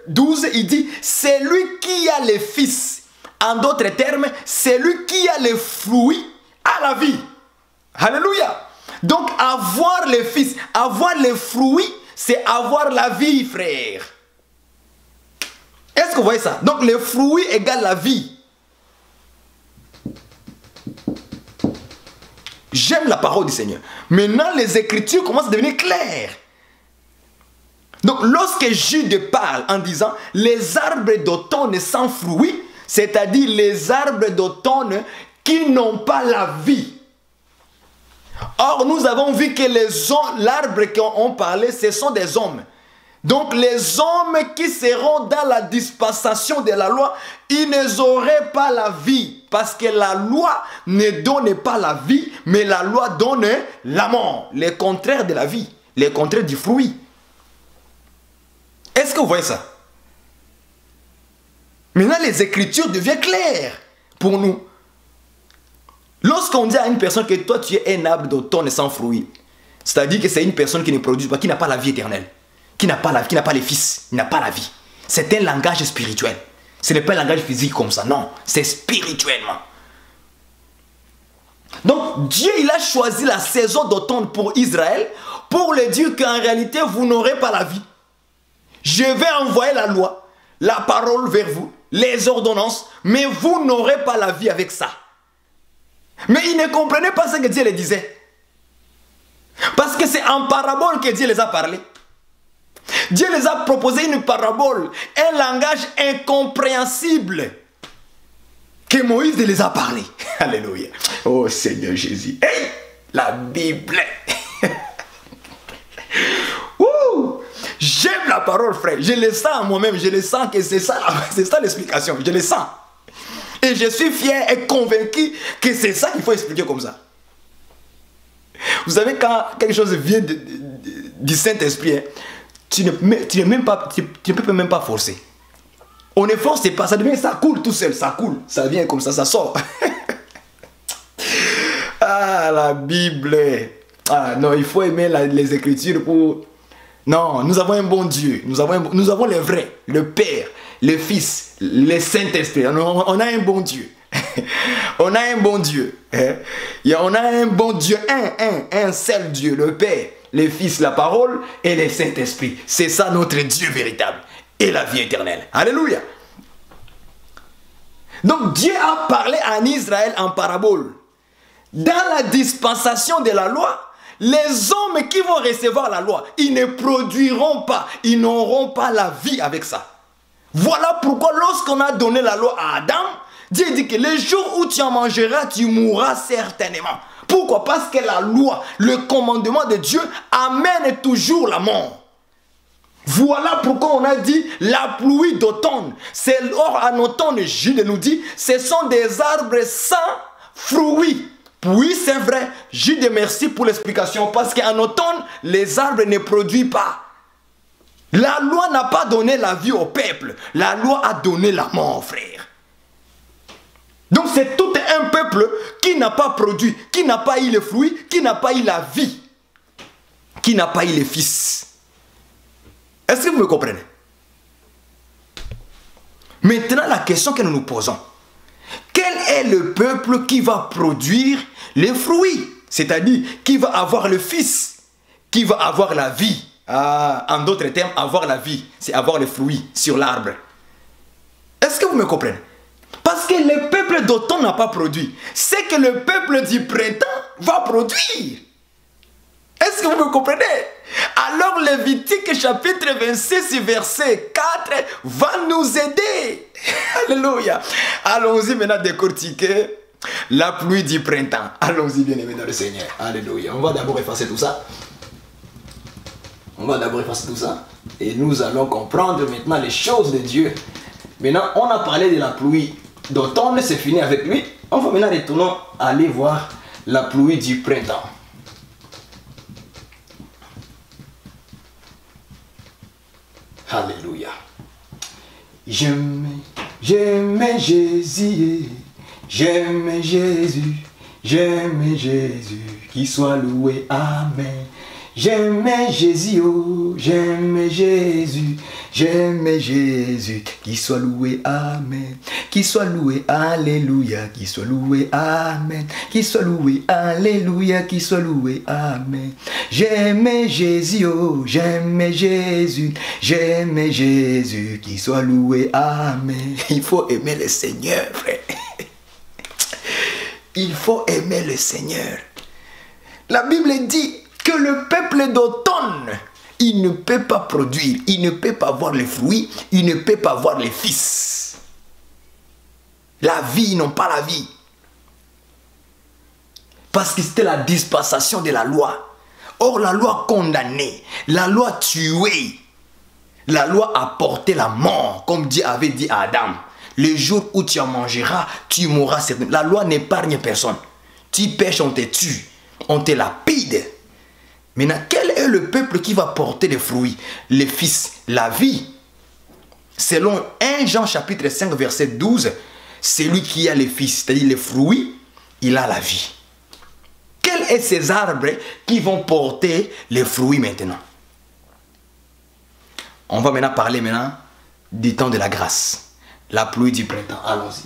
12, il dit, c'est lui qui a le fils. En d'autres termes, c'est lui qui a le fruit à la vie. Alléluia. Donc avoir le fils, avoir le fruit, c'est avoir la vie, frère. Est-ce que vous voyez ça? Donc le fruit égale la vie. J'aime la parole du Seigneur. Maintenant les Écritures commencent à devenir claires. Donc lorsque Jude parle en disant les arbres d'automne sans fruit, c'est-à-dire les arbres d'automne qui n'ont pas la vie. Or, nous avons vu que l'arbre qu'on parlait, ce sont des hommes. Donc, les hommes qui seront dans la dispensation de la loi, ils n'auraient pas la vie. Parce que la loi ne donne pas la vie, mais la loi donne la mort. Le contraire de la vie, le contraire du fruit. Est-ce que vous voyez ça? Maintenant, les Écritures deviennent claires pour nous. Lorsqu'on dit à une personne que toi tu es un arbre d'automne sans fruit, c'est-à-dire que c'est une personne qui ne produit pas, qui n'a pas la vie éternelle, qui n'a pas la vie, qui n'a pas les fils, il n'a pas la vie. C'est un langage spirituel. Ce n'est pas un langage physique comme ça, non, c'est spirituellement. Donc Dieu il a choisi la saison d'automne pour Israël pour lui dire qu'en réalité vous n'aurez pas la vie. Je vais envoyer la loi, la parole vers vous, les ordonnances, mais vous n'aurez pas la vie avec ça. Mais ils ne comprenaient pas ce que Dieu les disait. Parce que c'est en parabole que Dieu les a parlé. Dieu les a proposé une parabole, un langage incompréhensible que Moïse les a parlé. Alléluia. Oh Seigneur Jésus. Hey, la Bible. J'aime la parole, frère. Je le sens moi-même. Je le sens que c'est ça l'explication. Je le sens. Et je suis fier et convaincu que c'est ça qu'il faut expliquer comme ça. Vous savez, quand quelque chose vient du Saint-Esprit, hein, tu ne peux même pas forcer. On ne force pas, ça devient, ça coule tout seul, ça coule. Ça vient comme ça sort. Ah, la Bible. Ah non, il faut aimer les Écritures pour... Non, nous avons un bon Dieu. Nous avons le vrai, le Père, le Fils, le Saint-Esprit. On a un bon Dieu. On a un bon Dieu. On a un bon Dieu, un seul Dieu, le Père, le Fils, la parole et le Saint-Esprit. C'est ça notre Dieu véritable et la vie éternelle. Alléluia. Donc Dieu a parlé en Israël en parabole. Dans la dispensation de la loi, les hommes qui vont recevoir la loi, ils ne produiront pas, ils n'auront pas la vie avec ça. Voilà pourquoi lorsqu'on a donné la loi à Adam, Dieu dit que le jour où tu en mangeras, tu mourras certainement. Pourquoi? Parce que la loi, le commandement de Dieu amène toujours la mort. Voilà pourquoi on a dit la pluie d'automne. Or en automne, Jude nous dit, ce sont des arbres sans fruits. Oui, c'est vrai. Jude, merci pour l'explication. Parce qu'en automne, les arbres ne produisent pas. La loi n'a pas donné la vie au peuple. La loi a donné la mort, frère. Donc c'est tout un peuple qui n'a pas produit, qui n'a pas eu le fruit, qui n'a pas eu la vie, qui n'a pas eu le fils. Est-ce que vous me comprenez? Maintenant, la question que nous nous posons. Quel est le peuple qui va produire les fruits? C'est-à-dire, qui va avoir le fils, qui va avoir la vie. En d'autres termes, avoir la vie, c'est avoir les fruits sur l'arbre. Est-ce que vous me comprenez? Parce que le peuple d'automne n'a pas produit. C'est que le peuple du printemps va produire. Est-ce que vous me comprenez? Alors Lévitique chapitre 26 verset 4 va nous aider. Alléluia. Allons-y maintenant décortiquer la pluie du printemps. Allons-y bien aimé dans le Seigneur. Alléluia. On va d'abord effacer tout ça. On va d'abord effacer tout ça. Et nous allons comprendre maintenant les choses de Dieu. Maintenant, on a parlé de la pluie d'automne, c'est fini avec lui. On va maintenant retourner aller voir la pluie du printemps. Alléluia. J'aime Jésus, j'aime Jésus, j'aime Jésus, qu'il soit loué, amen. J'aime Jésus, oh, j'aime Jésus, j'aime Jésus, qu'il soit loué, amen. Qu'il soit loué, alléluia, qu'il soit loué, amen. Qu'il soit loué, alléluia, qu'il soit loué, amen. J'aime Jésus, oh, j'aime Jésus, j'aime Jésus, qu'il soit loué, amen. Il faut aimer le Seigneur, frère. Il faut aimer le Seigneur. La Bible dit que le peuple d'automne, il ne peut pas produire, il ne peut pas voir les fruits, il ne peut pas voir les fils. La vie, ils n'ont pas la vie. Parce que c'était la dispensation de la loi. Or, la loi condamnait, la loi tuait, la loi apportait la mort, comme Dieu avait dit à Adam. Le jour où tu en mangeras, tu mourras. La loi n'épargne personne. Tu pêches, on te tue, on te lapide. Maintenant, quel est le peuple qui va porter les fruits, les fils, la vie? Selon 1 Jean chapitre 5 verset 12, celui qui a les fils, c'est-à-dire les fruits, il a la vie. Quels sont ces arbres qui vont porter les fruits maintenant? On va maintenant parler du temps de la grâce, la pluie du printemps. Allons-y.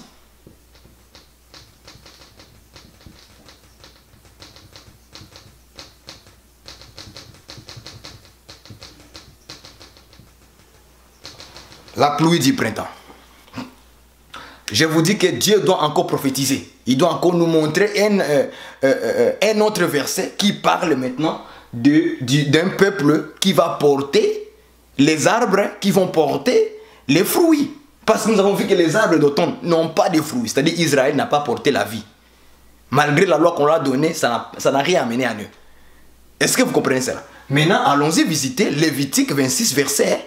La pluie du printemps. Je vous dis que Dieu doit encore prophétiser. Il doit encore nous montrer un autre verset qui parle maintenant d'un peuple qui va porter les arbres, qui vont porter les fruits. Parce que nous avons vu que les arbres d'automne n'ont pas de fruits. C'est-à-dire Israël n'a pas porté la vie. Malgré la loi qu'on leur a donnée, ça n'a rien amené à eux. Est-ce que vous comprenez cela? Maintenant, allons-y visiter Lévitique 26 verset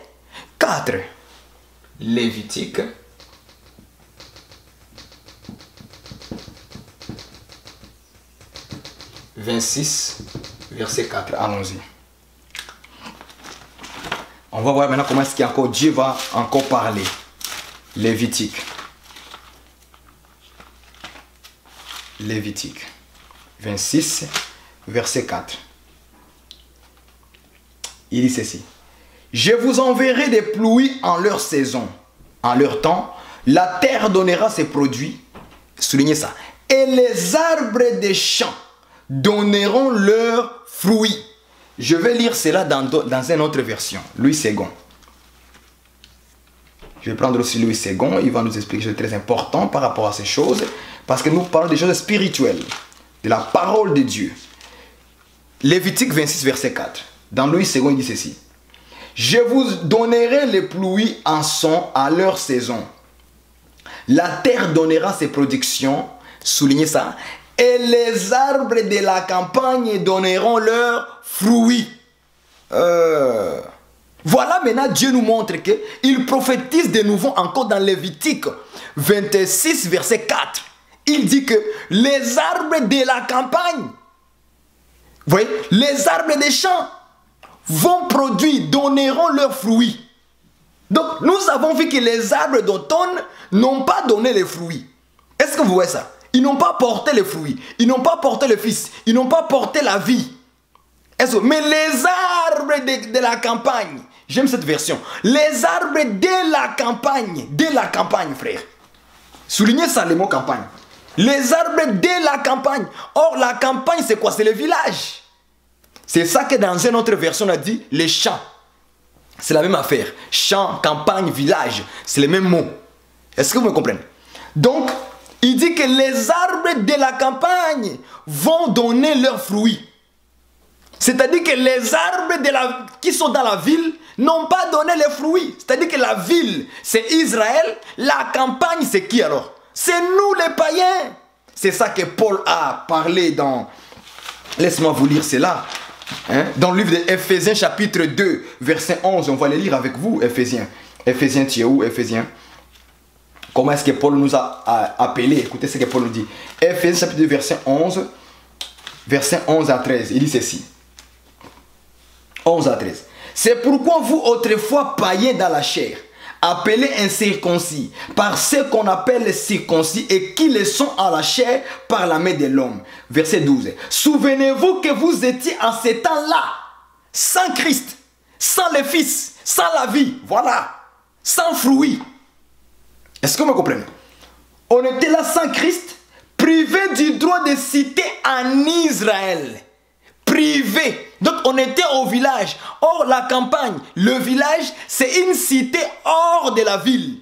4. Lévitique 26 verset 4. Allons-y. On va voir maintenant comment est-ce qu'encore Dieu va encore parler. Lévitique. Lévitique 26, verset 4. Il dit ceci. Je vous enverrai des pluies en leur saison, en leur temps. La terre donnera ses produits. Soulignez ça. Et les arbres des champs donneront leurs fruits. Je vais lire cela dans une autre version. Louis II. Je vais prendre aussi Louis II. Il va nous expliquer quelque chose de très important par rapport à ces choses. Parce que nous parlons des choses spirituelles. De la parole de Dieu. Lévitique 26, verset 4. Dans Louis II, il dit ceci. Je vous donnerai les pluies en son à leur saison. La terre donnera ses productions. Soulignez ça. Et les arbres de la campagne donneront leurs fruits. Voilà maintenant Dieu nous montre qu'il prophétise de nouveau encore dans Lévitique 26 verset 4. Il dit que les arbres de la campagne, vous voyez, les arbres des champs vont produire, donneront leurs fruits. Donc nous avons vu que les arbres d'automne n'ont pas donné les fruits. Est-ce que vous voyez ça? Ils n'ont pas porté les fruits, ils n'ont pas porté le fils, ils n'ont pas porté la vie. Mais les arbres de la campagne, j'aime cette version, les arbres de la campagne, frère. Soulignez ça, le mot campagne. Les arbres de la campagne. Or, la campagne, c'est quoi? C'est le village. C'est ça que dans une autre version, on a dit les champs. C'est la même affaire. Champ, campagne, village. C'est les mêmes mots. Est-ce que vous me comprenez? Donc, il dit que les arbres de la campagne vont donner leurs fruits. C'est-à-dire que les arbres qui sont dans la ville n'ont pas donné les fruits. C'est-à-dire que la ville, c'est Israël. La campagne, c'est qui alors? C'est nous les païens. C'est ça que Paul a parlé dans... Laisse-moi vous lire cela. Dans le livre d'Éphésiens chapitre 2, verset 11. On va le lire avec vous, Éphésiens. Éphésiens, tu es où, Éphésiens? Comment est-ce que Paul nous a appelés? Écoutez ce que Paul nous dit. Éphésiens chapitre 2, verset 11. Verset 11 à 13. Il dit ceci. 11 à 13. C'est pourquoi vous, autrefois païens dans la chair, appelés incirconcis, par ceux qu'on appelle les circoncis et qui le sont à la chair par la main de l'homme. Verset 12. Souvenez-vous que vous étiez en ces temps-là, sans Christ, sans le Fils, sans la vie, voilà, sans fruits. Est-ce que vous me comprenez? On était là sans Christ, privés du droit de citer en Israël. Privé. Donc on était au village. Or la campagne, le village, c'est une cité hors de la ville.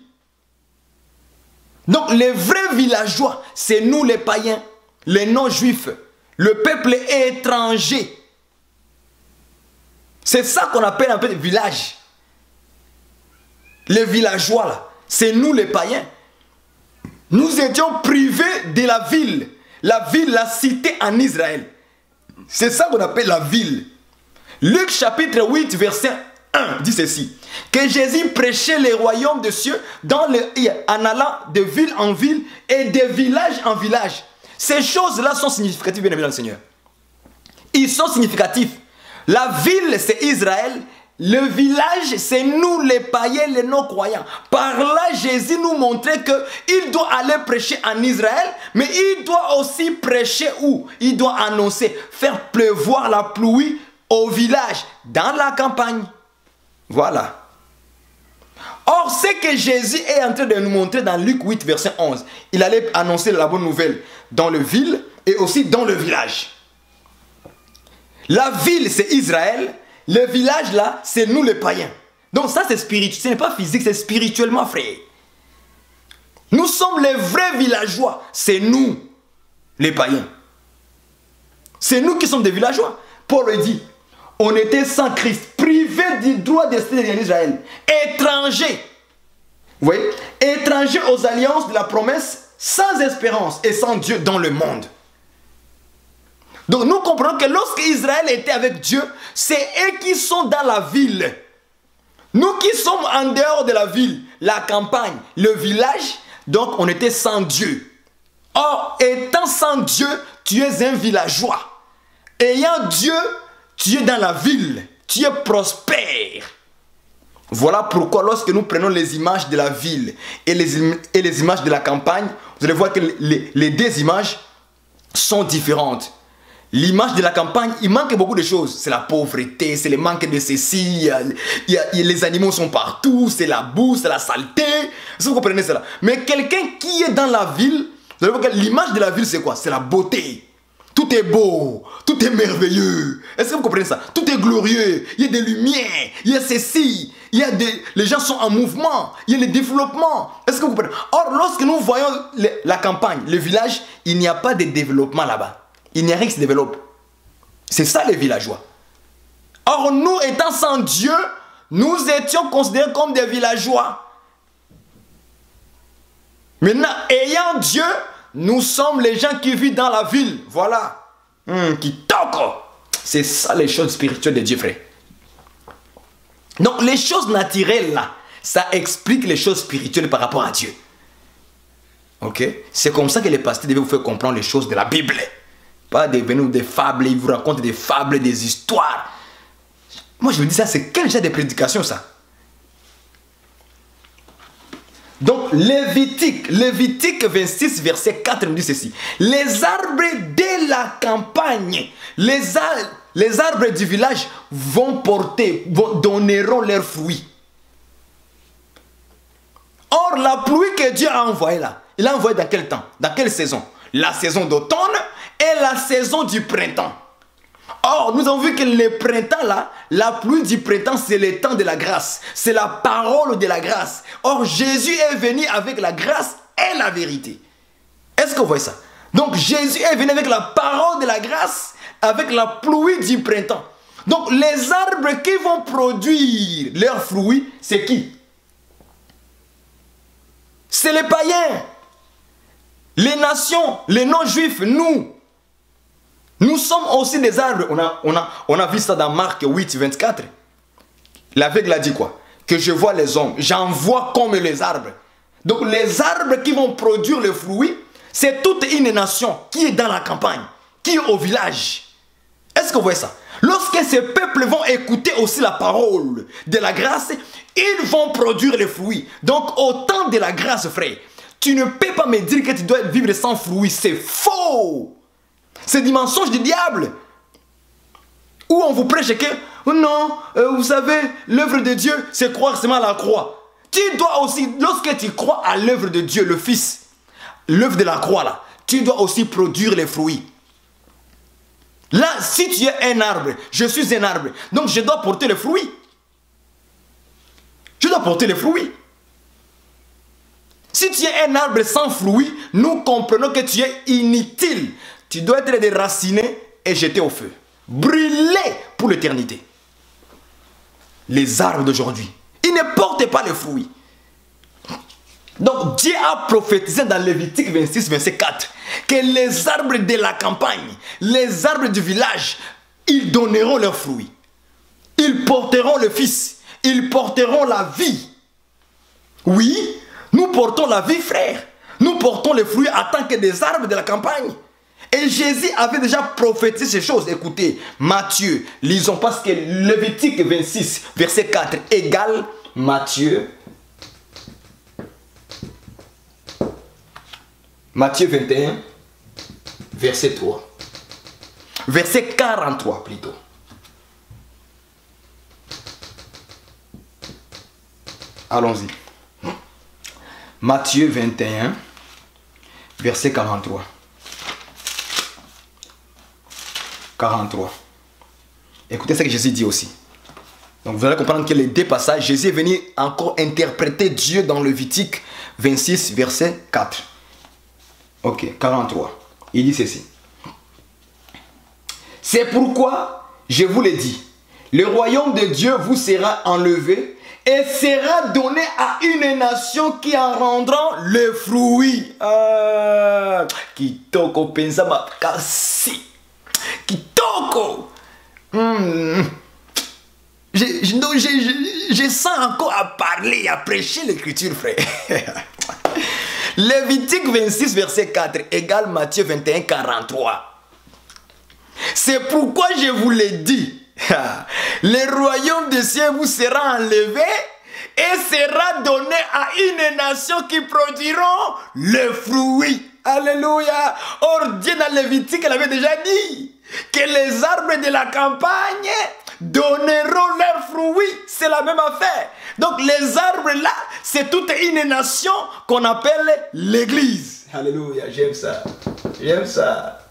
Donc les vrais villageois, c'est nous les païens, les non-juifs, le peuple étranger. C'est ça qu'on appelle un peu village. Les villageois là, c'est nous les païens. Nous étions privés de la ville, la cité en Israël. C'est ça qu'on appelle la ville. Luc chapitre 8 verset 1 dit ceci. Que Jésus prêchait les royaumes des cieux en allant de ville en ville et de village en village. Ces choses-là sont significatives, bien aimés dans le Seigneur. Ils sont significatifs. La ville, c'est Israël. Le village, c'est nous les païens, les non-croyants. Par là, Jésus nous montrait qu'il doit aller prêcher en Israël, mais il doit aussi prêcher où? Il doit annoncer, faire pleuvoir la pluie au village, dans la campagne. Voilà. Or, ce que Jésus est en train de nous montrer dans Luc 8, verset 11, il allait annoncer la bonne nouvelle dans le ville et aussi dans le village. La ville, c'est Israël. Le village là, c'est nous les païens. Donc ça c'est spirituel, ce n'est pas physique, c'est spirituellement, frère. Nous sommes les vrais villageois, c'est nous les païens. C'est nous qui sommes des villageois. Paul le dit, on était sans Christ, privés du droit d'ester en Israël, étrangers. Vous voyez, étrangers aux alliances de la promesse, sans espérance et sans Dieu dans le monde. Donc nous comprenons que lorsque Israël était avec Dieu, c'est eux qui sont dans la ville. Nous qui sommes en dehors de la ville, la campagne, le village, donc on était sans Dieu. Or, étant sans Dieu, tu es un villageois. Ayant Dieu, tu es dans la ville, tu es prospère. Voilà pourquoi lorsque nous prenons les images de la ville et les images de la campagne, vous allez voir que les deux images sont différentes. L'image de la campagne, il manque beaucoup de choses. C'est la pauvreté, c'est le manque de ceci, les animaux sont partout, c'est la boue, c'est la saleté. Est-ce que vous comprenez cela? Mais quelqu'un qui est dans la ville, vous allez voir que l'image de la ville c'est quoi? C'est la beauté. Tout est beau, tout est merveilleux. Est-ce que vous comprenez ça? Tout est glorieux, il y a des lumières, il y a ceci, les gens sont en mouvement, il y a le développement. Est-ce que vous comprenez? Or, lorsque nous voyons la campagne, le village, il n'y a pas de développement là-bas. Il n'y a rien qui se développe. C'est ça les villageois. Or, nous étant sans Dieu, nous étions considérés comme des villageois. Maintenant, ayant Dieu, nous sommes les gens qui vivent dans la ville. Voilà. Qui toquent. C'est ça les choses spirituelles de Dieu, frère. Donc, les choses naturelles là, ça explique les choses spirituelles par rapport à Dieu. Ok? C'est comme ça que les pasteurs devaient vous faire comprendre les choses de la Bible. Pas devenir des fables, ils vous racontent des fables, des histoires. Moi, je me dis ça, c'est quel genre de prédication ça? Donc, Lévitique 26, verset 4 nous dit ceci. Les arbres de la campagne, les arbres du village donneront leurs fruits. Or, la pluie que Dieu a envoyée là, il a envoyé dans quel temps? Dans quelle saison? La saison d'automne et la saison du printemps. Or, nous avons vu que le printemps là, la pluie du printemps, c'est le temps de la grâce. C'est la parole de la grâce. Or, Jésus est venu avec la grâce et la vérité. Est-ce que vous voyez ça? Donc, Jésus est venu avec la parole de la grâce, avec la pluie du printemps. Donc, les arbres qui vont produire leurs fruits, c'est qui? C'est les païens. Les nations, les non-juifs, nous. Nous sommes aussi des arbres. On a vu ça dans Marc 8, 24. L'aveugle a dit quoi? Que je vois les hommes, j'en vois comme les arbres. Donc les arbres qui vont produire le fruit, c'est toute une nation qui est dans la campagne, qui est au village. Est-ce que vous voyez ça? Lorsque ces peuples vont écouter aussi la parole de la grâce, ils vont produire les fruits. Donc au temps de la grâce, frère, tu ne peux pas me dire que tu dois vivre sans fruits. C'est faux. C'est du mensonge du diable. Où on vous prêche que, oh non, vous savez, l'œuvre de Dieu, c'est croire seulement à la croix. Tu dois aussi, lorsque tu crois à l'œuvre de Dieu, le Fils, l'œuvre de la croix là, tu dois aussi produire les fruits. Là, si tu es un arbre, je suis un arbre, donc je dois porter les fruits. Je dois porter les fruits. Si tu es un arbre sans fruits, nous comprenons que tu es inutile. Tu dois être déraciné et jeté au feu. Brûlé pour l'éternité. Les arbres d'aujourd'hui, ils ne portent pas les fruits. Donc Dieu a prophétisé dans Lévitique 26, verset 4, que les arbres de la campagne, les arbres du village, ils donneront leurs fruits. Ils porteront le Fils. Ils porteront la vie. Oui, nous portons la vie, frère. Nous portons les fruits en tant que des arbres de la campagne. Et Jésus avait déjà prophétisé ces choses. Écoutez, Matthieu, lisons parce que Lévitique 26, verset 4 égale Matthieu. Matthieu 21, verset 3. Verset 43 plutôt. Allons-y. Matthieu 21, verset 43. 43. Écoutez ce que Jésus dit aussi. Donc vous allez comprendre que les deux passages, Jésus est venu encore interpréter Dieu dans Lévitique 26, verset 4. Ok, 43. Il dit ceci. C'est pourquoi je vous l'ai dit, le royaume de Dieu vous sera enlevé et sera donné à une nation qui en rendra le fruit. Kitoko pensama kasi. Kitoko. Je sens encore à parler, à prêcher l'écriture, frère. Lévitique 26, verset 4 égale Matthieu 21, 43. C'est pourquoi je vous l'ai dit. Le royaume des cieux vous sera enlevé et sera donné à une nation qui produiront le fruit. Alléluia. Or, Dieu dans Lévitique, il avait déjà dit que les arbres de la campagne donneront leurs fruits. C'est la même affaire. Donc, les arbres là, c'est toute une nation qu'on appelle l'église. Alléluia, j'aime ça. J'aime ça.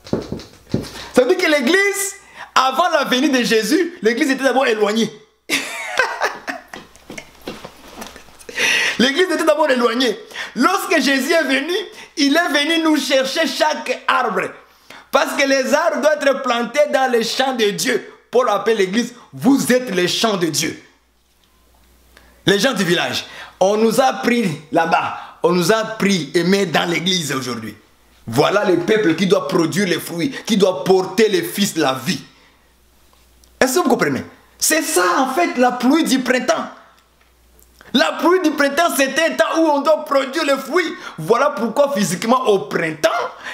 Ça veut dire que l'église, avant la venue de Jésus, l'église était d'abord éloignée. L'église était d'abord éloignée. Lorsque Jésus est venu, il est venu nous chercher chaque arbre. Parce que les arbres doivent être plantés dans les champs de Dieu. Paul appelle l'église, vous êtes les champs de Dieu. Les gens du village, on nous a pris là-bas, on nous a pris et mis dans l'église aujourd'hui. Voilà le peuple qui doit produire les fruits, qui doit porter les fils de la vie. Est-ce que vous comprenez? C'est ça en fait la pluie du printemps. La pluie du printemps, c'est un temps où on doit produire les fruits. Voilà pourquoi physiquement au printemps,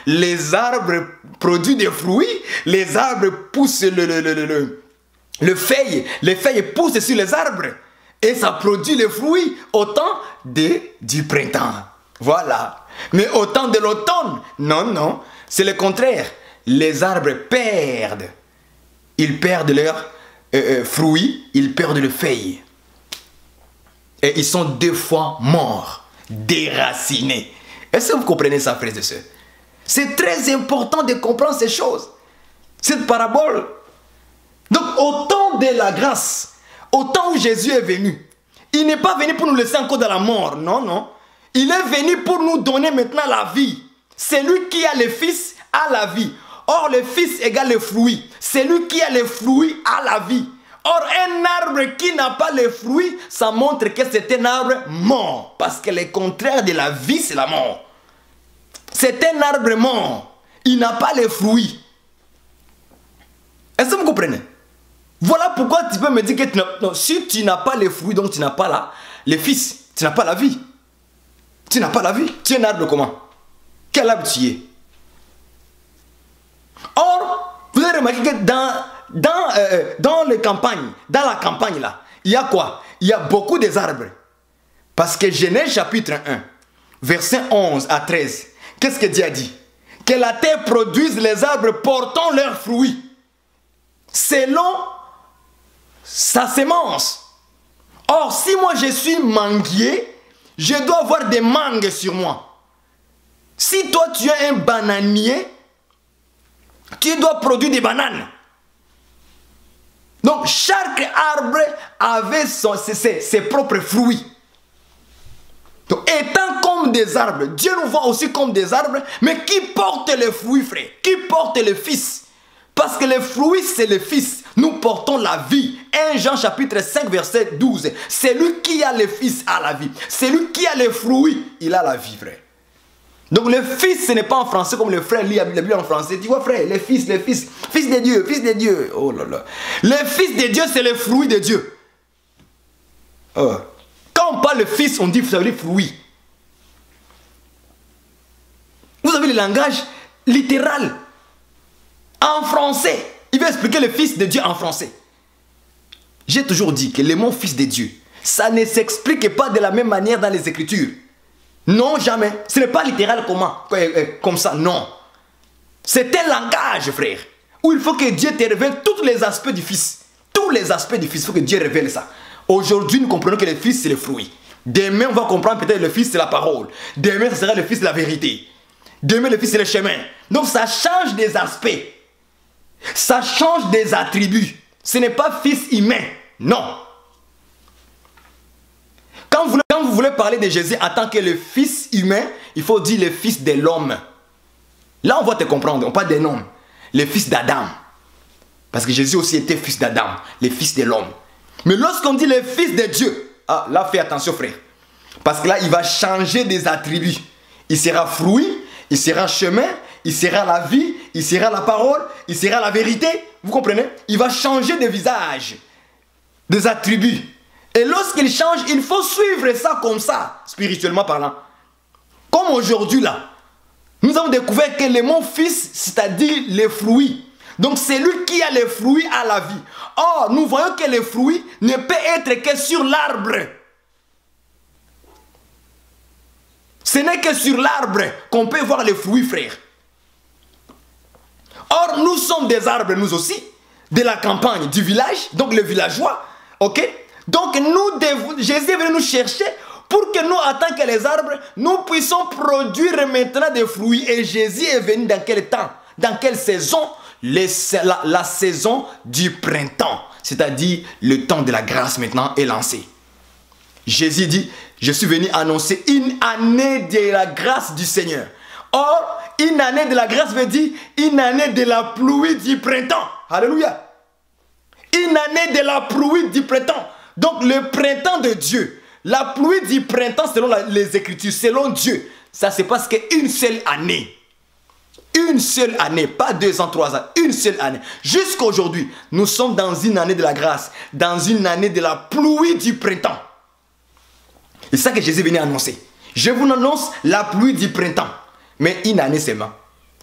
les arbres produisent des fruits, les arbres poussent le feuille, les feuilles poussent sur les arbres et ça produit les fruits au temps du printemps. Voilà. Mais au temps de l'automne, non, non, c'est le contraire. Les arbres perdent. Ils perdent leurs fruits, ils perdent les feuilles. Et ils sont deux fois morts, déracinés. Est-ce que vous comprenez ça, frères et sœurs? C'est très important de comprendre ces choses. Cette parabole. Donc, au temps de la grâce, au temps où Jésus est venu, il n'est pas venu pour nous laisser encore dans la mort. Non, non. Il est venu pour nous donner maintenant la vie. C'est lui qui a le Fils à la vie. Or, le Fils égale le fruit. C'est lui qui a le fruit à la vie. Or, un arbre qui n'a pas les fruits, ça montre que c'est un arbre mort. Parce que le contraire de la vie, c'est la mort. C'est un arbre mort. Il n'a pas les fruits. Est-ce que vous comprenez? Voilà pourquoi tu peux me dire que non, si tu n'as pas les fruits, donc tu n'as pas les fils, tu n'as pas la vie. Tu n'as pas la vie. Tu es un arbre comment? Quel arbre tu es? Or, vous avez remarqué que dans les campagnes, dans la campagne là, il y a quoi? Il y a beaucoup des arbres. Parce que Genèse chapitre 1, verset 11 à 13, qu'est-ce que Dieu a dit? Que la terre produise les arbres portant leurs fruits, selon sa semence. Or, si moi je suis manguier, je dois avoir des mangues sur moi. Si toi tu es un bananier, tu dois produire des bananes. Donc chaque arbre avait ses propres fruits. Donc étant comme des arbres, Dieu nous voit aussi comme des arbres, mais qui porte les fruits, frère? Qui porte le Fils? Parce que les fruits, c'est le Fils. Nous portons la vie. 1 Jean chapitre 5, verset 12. C'est lui qui a le Fils à la vie. C'est lui qui a les fruits. Il a la vie, frère. Donc le Fils, ce n'est pas en français comme le frère lit la Bible en français. Tu vois, frère, le Fils, Fils de Dieu, Fils de Dieu. Oh là là. Le Fils de Dieu, c'est le fruit de Dieu. Oh. Quand on parle de Fils, on dit, vous savez, fruit. Vous avez le langage littéral. En français. Il va expliquer le Fils de Dieu en français. J'ai toujours dit que le mot Fils de Dieu, ça ne s'explique pas de la même manière dans les Écritures. Non, jamais. Ce n'est pas littéral comme ça, non. C'est un langage, frère, où il faut que Dieu te révèle tous les aspects du Fils. Tous les aspects du Fils, il faut que Dieu révèle ça. Aujourd'hui, nous comprenons que le Fils, c'est le fruit. Demain, on va comprendre peut-être que le Fils, c'est la parole. Demain, ce sera le Fils, la vérité. Demain, le Fils, c'est le chemin. Donc, ça change des aspects. Ça change des attributs. Ce n'est pas Fils humain. Non. Quand vous voulez parler de Jésus en tant que le Fils humain, il faut dire le Fils de l'homme. Là, on va te comprendre. On parle des noms. Le Fils d'Adam. Parce que Jésus aussi était Fils d'Adam. Le Fils de l'homme. Mais lorsqu'on dit le Fils de Dieu, ah, là, fais attention, frère. Parce que là, il va changer des attributs. Il sera fruit, il sera chemin, il sera la vie, il sera la parole, il sera la vérité. Vous comprenez? Il va changer de visage, des attributs. Et lorsqu'il change, il faut suivre ça comme ça, spirituellement parlant. Comme aujourd'hui là, nous avons découvert que le mot Fils, c'est-à-dire les fruits. Donc c'est lui qui a les fruits à la vie. Or, nous voyons que les fruits ne peuvent être que sur l'arbre. Ce n'est que sur l'arbre qu'on peut voir les fruits, frère. Or, nous sommes des arbres, nous aussi, de la campagne, du village, donc le villageois. Ok? Donc, Jésus est venu nous chercher pour que nous, en tant que les arbres, nous puissions produire maintenant des fruits. Et Jésus est venu dans quel temps? Dans quelle saison? La saison du printemps. C'est-à-dire, le temps de la grâce maintenant est lancé. Jésus dit, je suis venu annoncer une année de la grâce du Seigneur. Or, une année de la grâce veut dire une année de la pluie du printemps. Alléluia. Une année de la pluie du printemps. Donc, le printemps de Dieu. La pluie du printemps, selon les Écritures, selon Dieu, ça se passe qu'une seule année. Une seule année, pas 2 ans, 3 ans, une seule année. Jusqu'à aujourd'hui, nous sommes dans une année de la grâce, dans une année de la pluie du printemps. C'est ça que Jésus est venu annoncer. Je vous annonce la pluie du printemps. Mais une année seulement.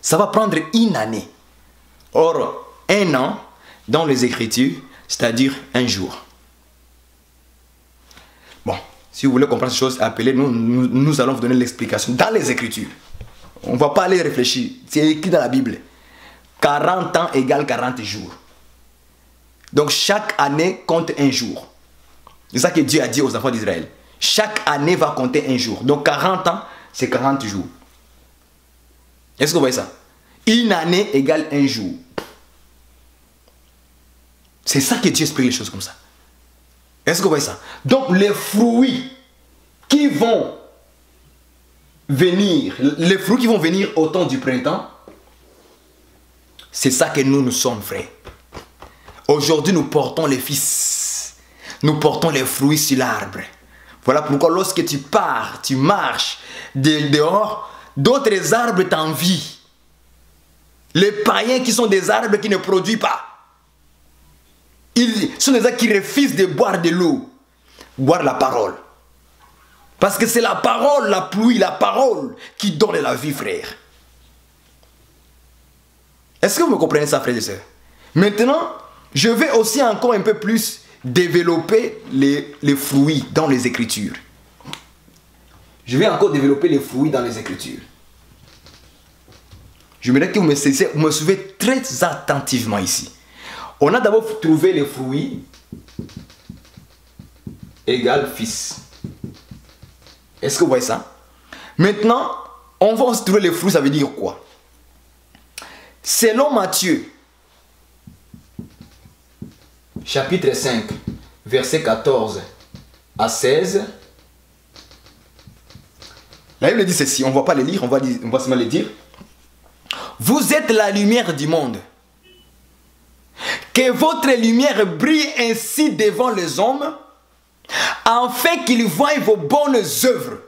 Ça va prendre une année. Or, un an, dans les Écritures, c'est-à-dire un jour. Bon, si vous voulez comprendre ces choses, appelez-nous, nous allons vous donner l'explication dans les Écritures. On ne va pas aller réfléchir. C'est écrit dans la Bible. 40 ans égale 40 jours. Donc chaque année compte un jour. C'est ça que Dieu a dit aux enfants d'Israël. Chaque année va compter un jour. Donc 40 ans, c'est 40 jours. Est-ce que vous voyez ça? Une année égale un jour. C'est ça que Dieu explique les choses comme ça. Est-ce que vous voyez ça? Donc les fruits qui vont venir, les fruits qui vont venir au temps du printemps, c'est ça que nous sommes, frères. Aujourd'hui, nous portons les fils. Nous portons les fruits sur l'arbre. Voilà pourquoi lorsque tu pars, tu marches dehors, d'autres arbres t'envient. Les païens qui sont des arbres qui ne produisent pas. Ils sont des arbres qui refusent de boire de l'eau, boire la parole. Parce que c'est la parole, la pluie, la parole qui donne la vie, frère. Est-ce que vous me comprenez ça, frères et sœurs? Maintenant, je vais aussi encore un peu plus développer les fruits dans les Écritures. Je vais encore développer les fruits dans les Écritures. Je voudrais que vous me suivez très attentivement ici. On a d'abord trouvé les fruits égale fils. Est-ce que vous voyez ça? Maintenant, on va aussi trouver les fruits, ça veut dire quoi? Selon Matthieu, chapitre 5, verset 14 à 16, la Bible dit ceci, on ne va pas les lire, on va seulement les dire. Vous êtes la lumière du monde. Que votre lumière brille ainsi devant les hommes, afin qu'ils voient vos bonnes œuvres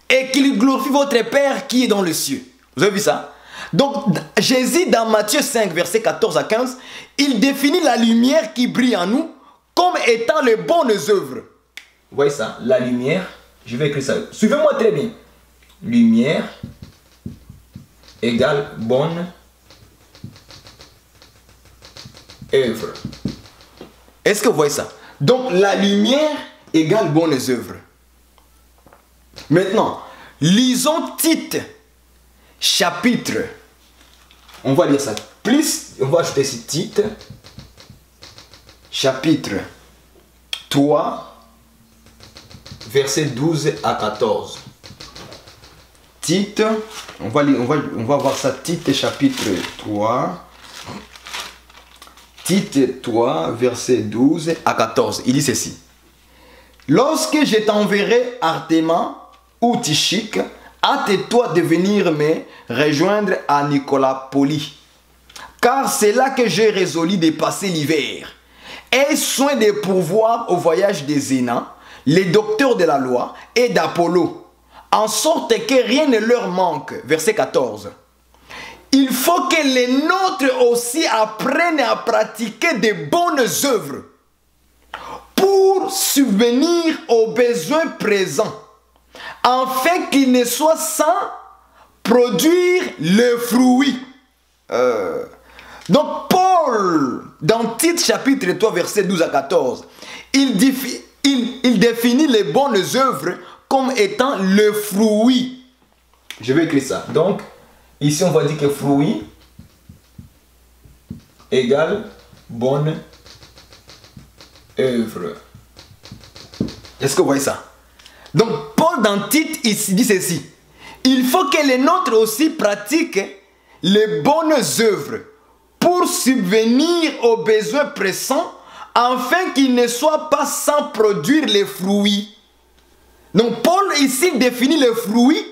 et qu'ils glorifient votre Père qui est dans les cieux. Vous avez vu ça? Donc, Jésus, dans Matthieu 5, verset 14 à 15, il définit la lumière qui brille en nous comme étant les bonnes œuvres. Vous voyez ça? La lumière, je vais écrire ça. Suivez-moi très bien. Lumière égale bonne œuvre. Est-ce que vous voyez ça? Donc, la lumière égale bonnes œuvres. Maintenant, lisons Tite, chapitre. On va lire ça. Plus, on va ajouter ici Tite, chapitre 3, versets 12 à 14. Tite, on va voir ça. Tite, chapitre 3. Tite 3, verset 12 à 14. Il dit ceci. Lorsque je t'enverrai Artéma ou Tychique, hâte-toi de venir me rejoindre à Nicolapolis, car c'est là que j'ai résolu de passer l'hiver. Aie soin de pourvoir au voyage des Zénans, les docteurs de la loi et d'Apollo, en sorte que rien ne leur manque. Verset 14. Il faut que les nôtres aussi apprennent à pratiquer de bonnes œuvres pour subvenir aux besoins présents, afin qu'ils ne soient sans produire le fruit. Donc Paul, dans Tite chapitre 3, verset 12 à 14, il définit les bonnes œuvres comme étant le fruit Je vais écrire ça. Donc, ici, on va dire que fruit égale bonne œuvre. Est-ce que vous voyez ça? Donc, Paul dans Tite, il dit ceci. Il faut que les nôtres aussi pratiquent les bonnes œuvres pour subvenir aux besoins pressants afin qu'ils ne soient pas sans produire les fruits. Donc, Paul ici définit les fruits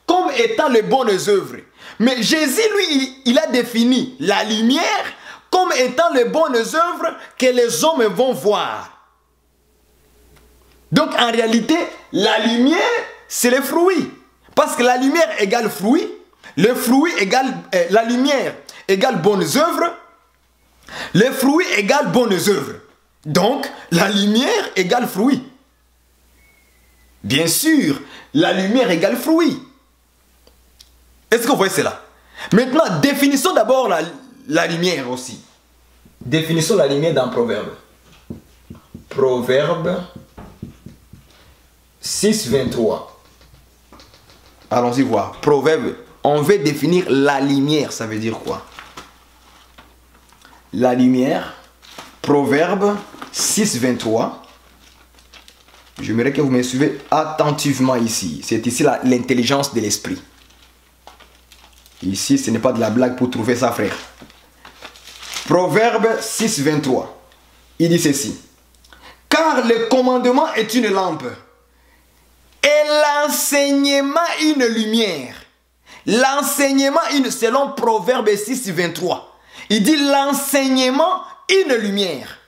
comme étant les bonnes œuvres. Mais Jésus, lui, il a défini la lumière comme étant les bonnes œuvres que les hommes vont voir. Donc, en réalité, la lumière, c'est les fruits. Parce que la lumière égale fruit, le fruit égale, la lumière égale bonnes œuvres, les fruits égale bonnes œuvres. Donc, la lumière égale fruit. Bien sûr, la lumière égale fruit. Est-ce que vous voyez cela? Maintenant, définissons d'abord la lumière aussi. Définissons la lumière dans Proverbe. Proverbe 6, 23. Allons-y voir. Proverbe, on veut définir la lumière, ça veut dire quoi? La lumière, Proverbe 6, 23. J'aimerais que vous me suivez attentivement ici. C'est ici l'intelligence de l'esprit. Ici, ce n'est pas de la blague pour trouver ça, frère. Proverbe 6, 23. Il dit ceci. Car le commandement est une lampe et l'enseignement une lumière. L'enseignement, selon Proverbe 6, 23. Il dit l'enseignement une lumière.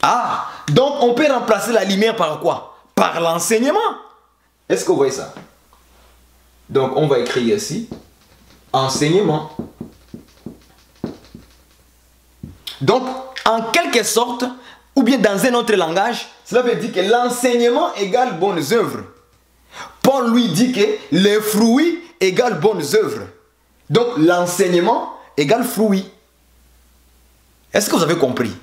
Ah, donc on peut remplacer la lumière par quoi? Par l'enseignement. Est-ce que vous voyez ça? Donc on va écrire ici enseignement. Donc en quelque sorte, ou bien dans un autre langage, cela veut dire que l'enseignement égale bonnes œuvres. Paul lui dit que les fruits égale bonnes œuvres. Donc l'enseignement égale fruit. Est-ce que vous avez compris?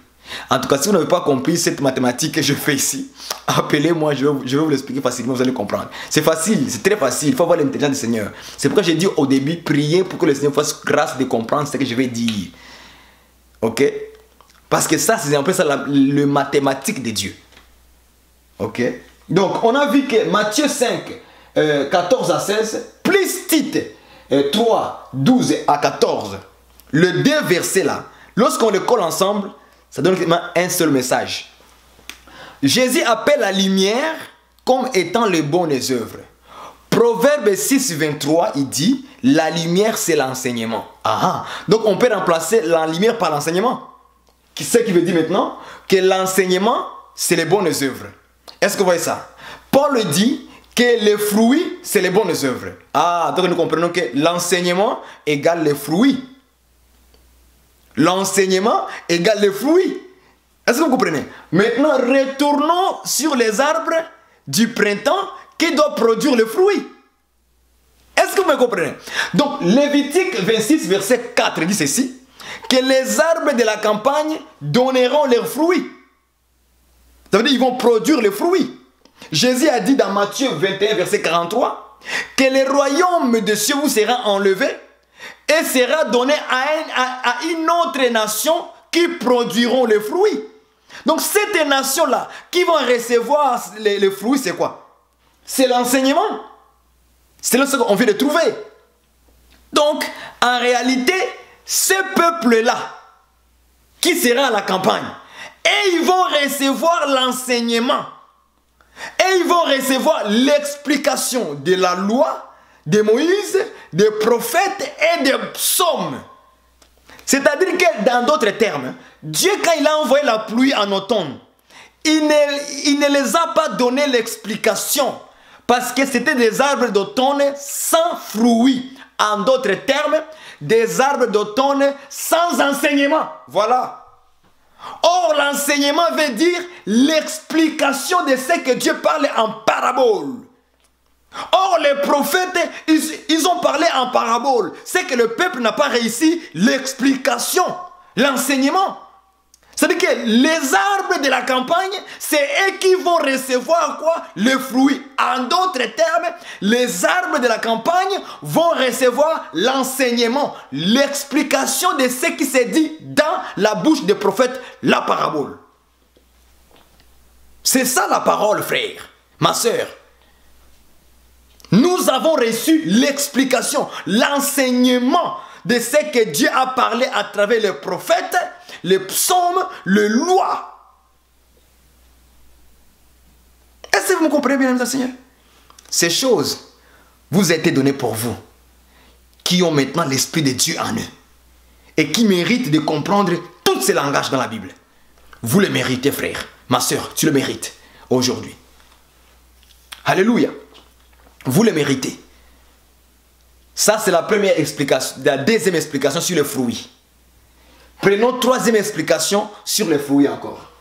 En tout cas, si vous n'avez pas compris cette mathématique que je fais ici, appelez-moi, je vais vous l'expliquer facilement, vous allez comprendre. C'est facile, c'est très facile, il faut avoir l'intelligence du Seigneur. C'est pourquoi j'ai dit au début, priez pour que le Seigneur fasse grâce de comprendre ce que je vais dire. Ok? Parce que ça, c'est un peu ça, le mathématique de Dieu. Ok? Donc, on a vu que Matthieu 5, 14 à 16, plus Tite 3, 12 à 14, le deux versets là, lorsqu'on les colle ensemble, ça donne un seul message. Jésus appelle la lumière comme étant les bonnes œuvres. Proverbe 6, 23, il dit, la lumière c'est l'enseignement. Ah, donc on peut remplacer la lumière par l'enseignement. Ce qui veut dire maintenant que l'enseignement c'est les bonnes œuvres. Est-ce que vous voyez ça? Paul dit que les fruits c'est les bonnes œuvres. Ah, donc nous comprenons que l'enseignement égale les fruits. L'enseignement égale les fruits. Est-ce que vous comprenez? Maintenant, retournons sur les arbres du printemps qui doivent produire le fruit. Est-ce que vous me comprenez? Donc, Lévitique 26, verset 4 dit ceci, que les arbres de la campagne donneront leurs fruits. Ça veut dire qu'ils vont produire les fruits. Jésus a dit dans Matthieu 21, verset 43, que le royaume de cieux vous sera enlevé et sera donné à une autre nation qui produiront les fruits. Donc cette nation-là qui vont recevoir les fruits, c'est quoi? C'est l'enseignement. C'est ce qu'on vient de trouver. Donc en réalité, ce peuple-là qui sera à la campagne, et ils vont recevoir l'enseignement. Et ils vont recevoir l'explication de la loi de Moïse, des prophètes et des psaumes. C'est-à-dire que dans d'autres termes, Dieu quand il a envoyé la pluie en automne, il ne les a pas donné l'explication parce que c'était des arbres d'automne sans fruits. En d'autres termes, des arbres d'automne sans enseignement. Voilà. Or, l'enseignement veut dire l'explication de ce que Dieu parle en parabole. Or, les prophètes, ils ont parlé en parabole. C'est que le peuple n'a pas réussi l'explication, l'enseignement. C'est-à-dire que les arbres de la campagne, c'est eux qui vont recevoir quoi? Le fruit. En d'autres termes, les arbres de la campagne vont recevoir l'enseignement, l'explication de ce qui s'est dit dans la bouche des prophètes, la parabole. C'est ça la parole, frère, ma soeur. Nous avons reçu l'explication, l'enseignement de ce que Dieu a parlé à travers les prophètes, les psaumes, les lois. Est-ce que vous me comprenez bien, mes Seigneur? Ces choses vous ont été données pour vous, qui ont maintenant l'Esprit de Dieu en eux, et qui méritent de comprendre tous ces langages dans la Bible. Vous le méritez, frère. Ma soeur, tu le mérites aujourd'hui. Alléluia. Vous le méritez. Ça, c'est la première explication. La deuxième explication sur les fruits. Prenons troisième explication sur les fruits encore.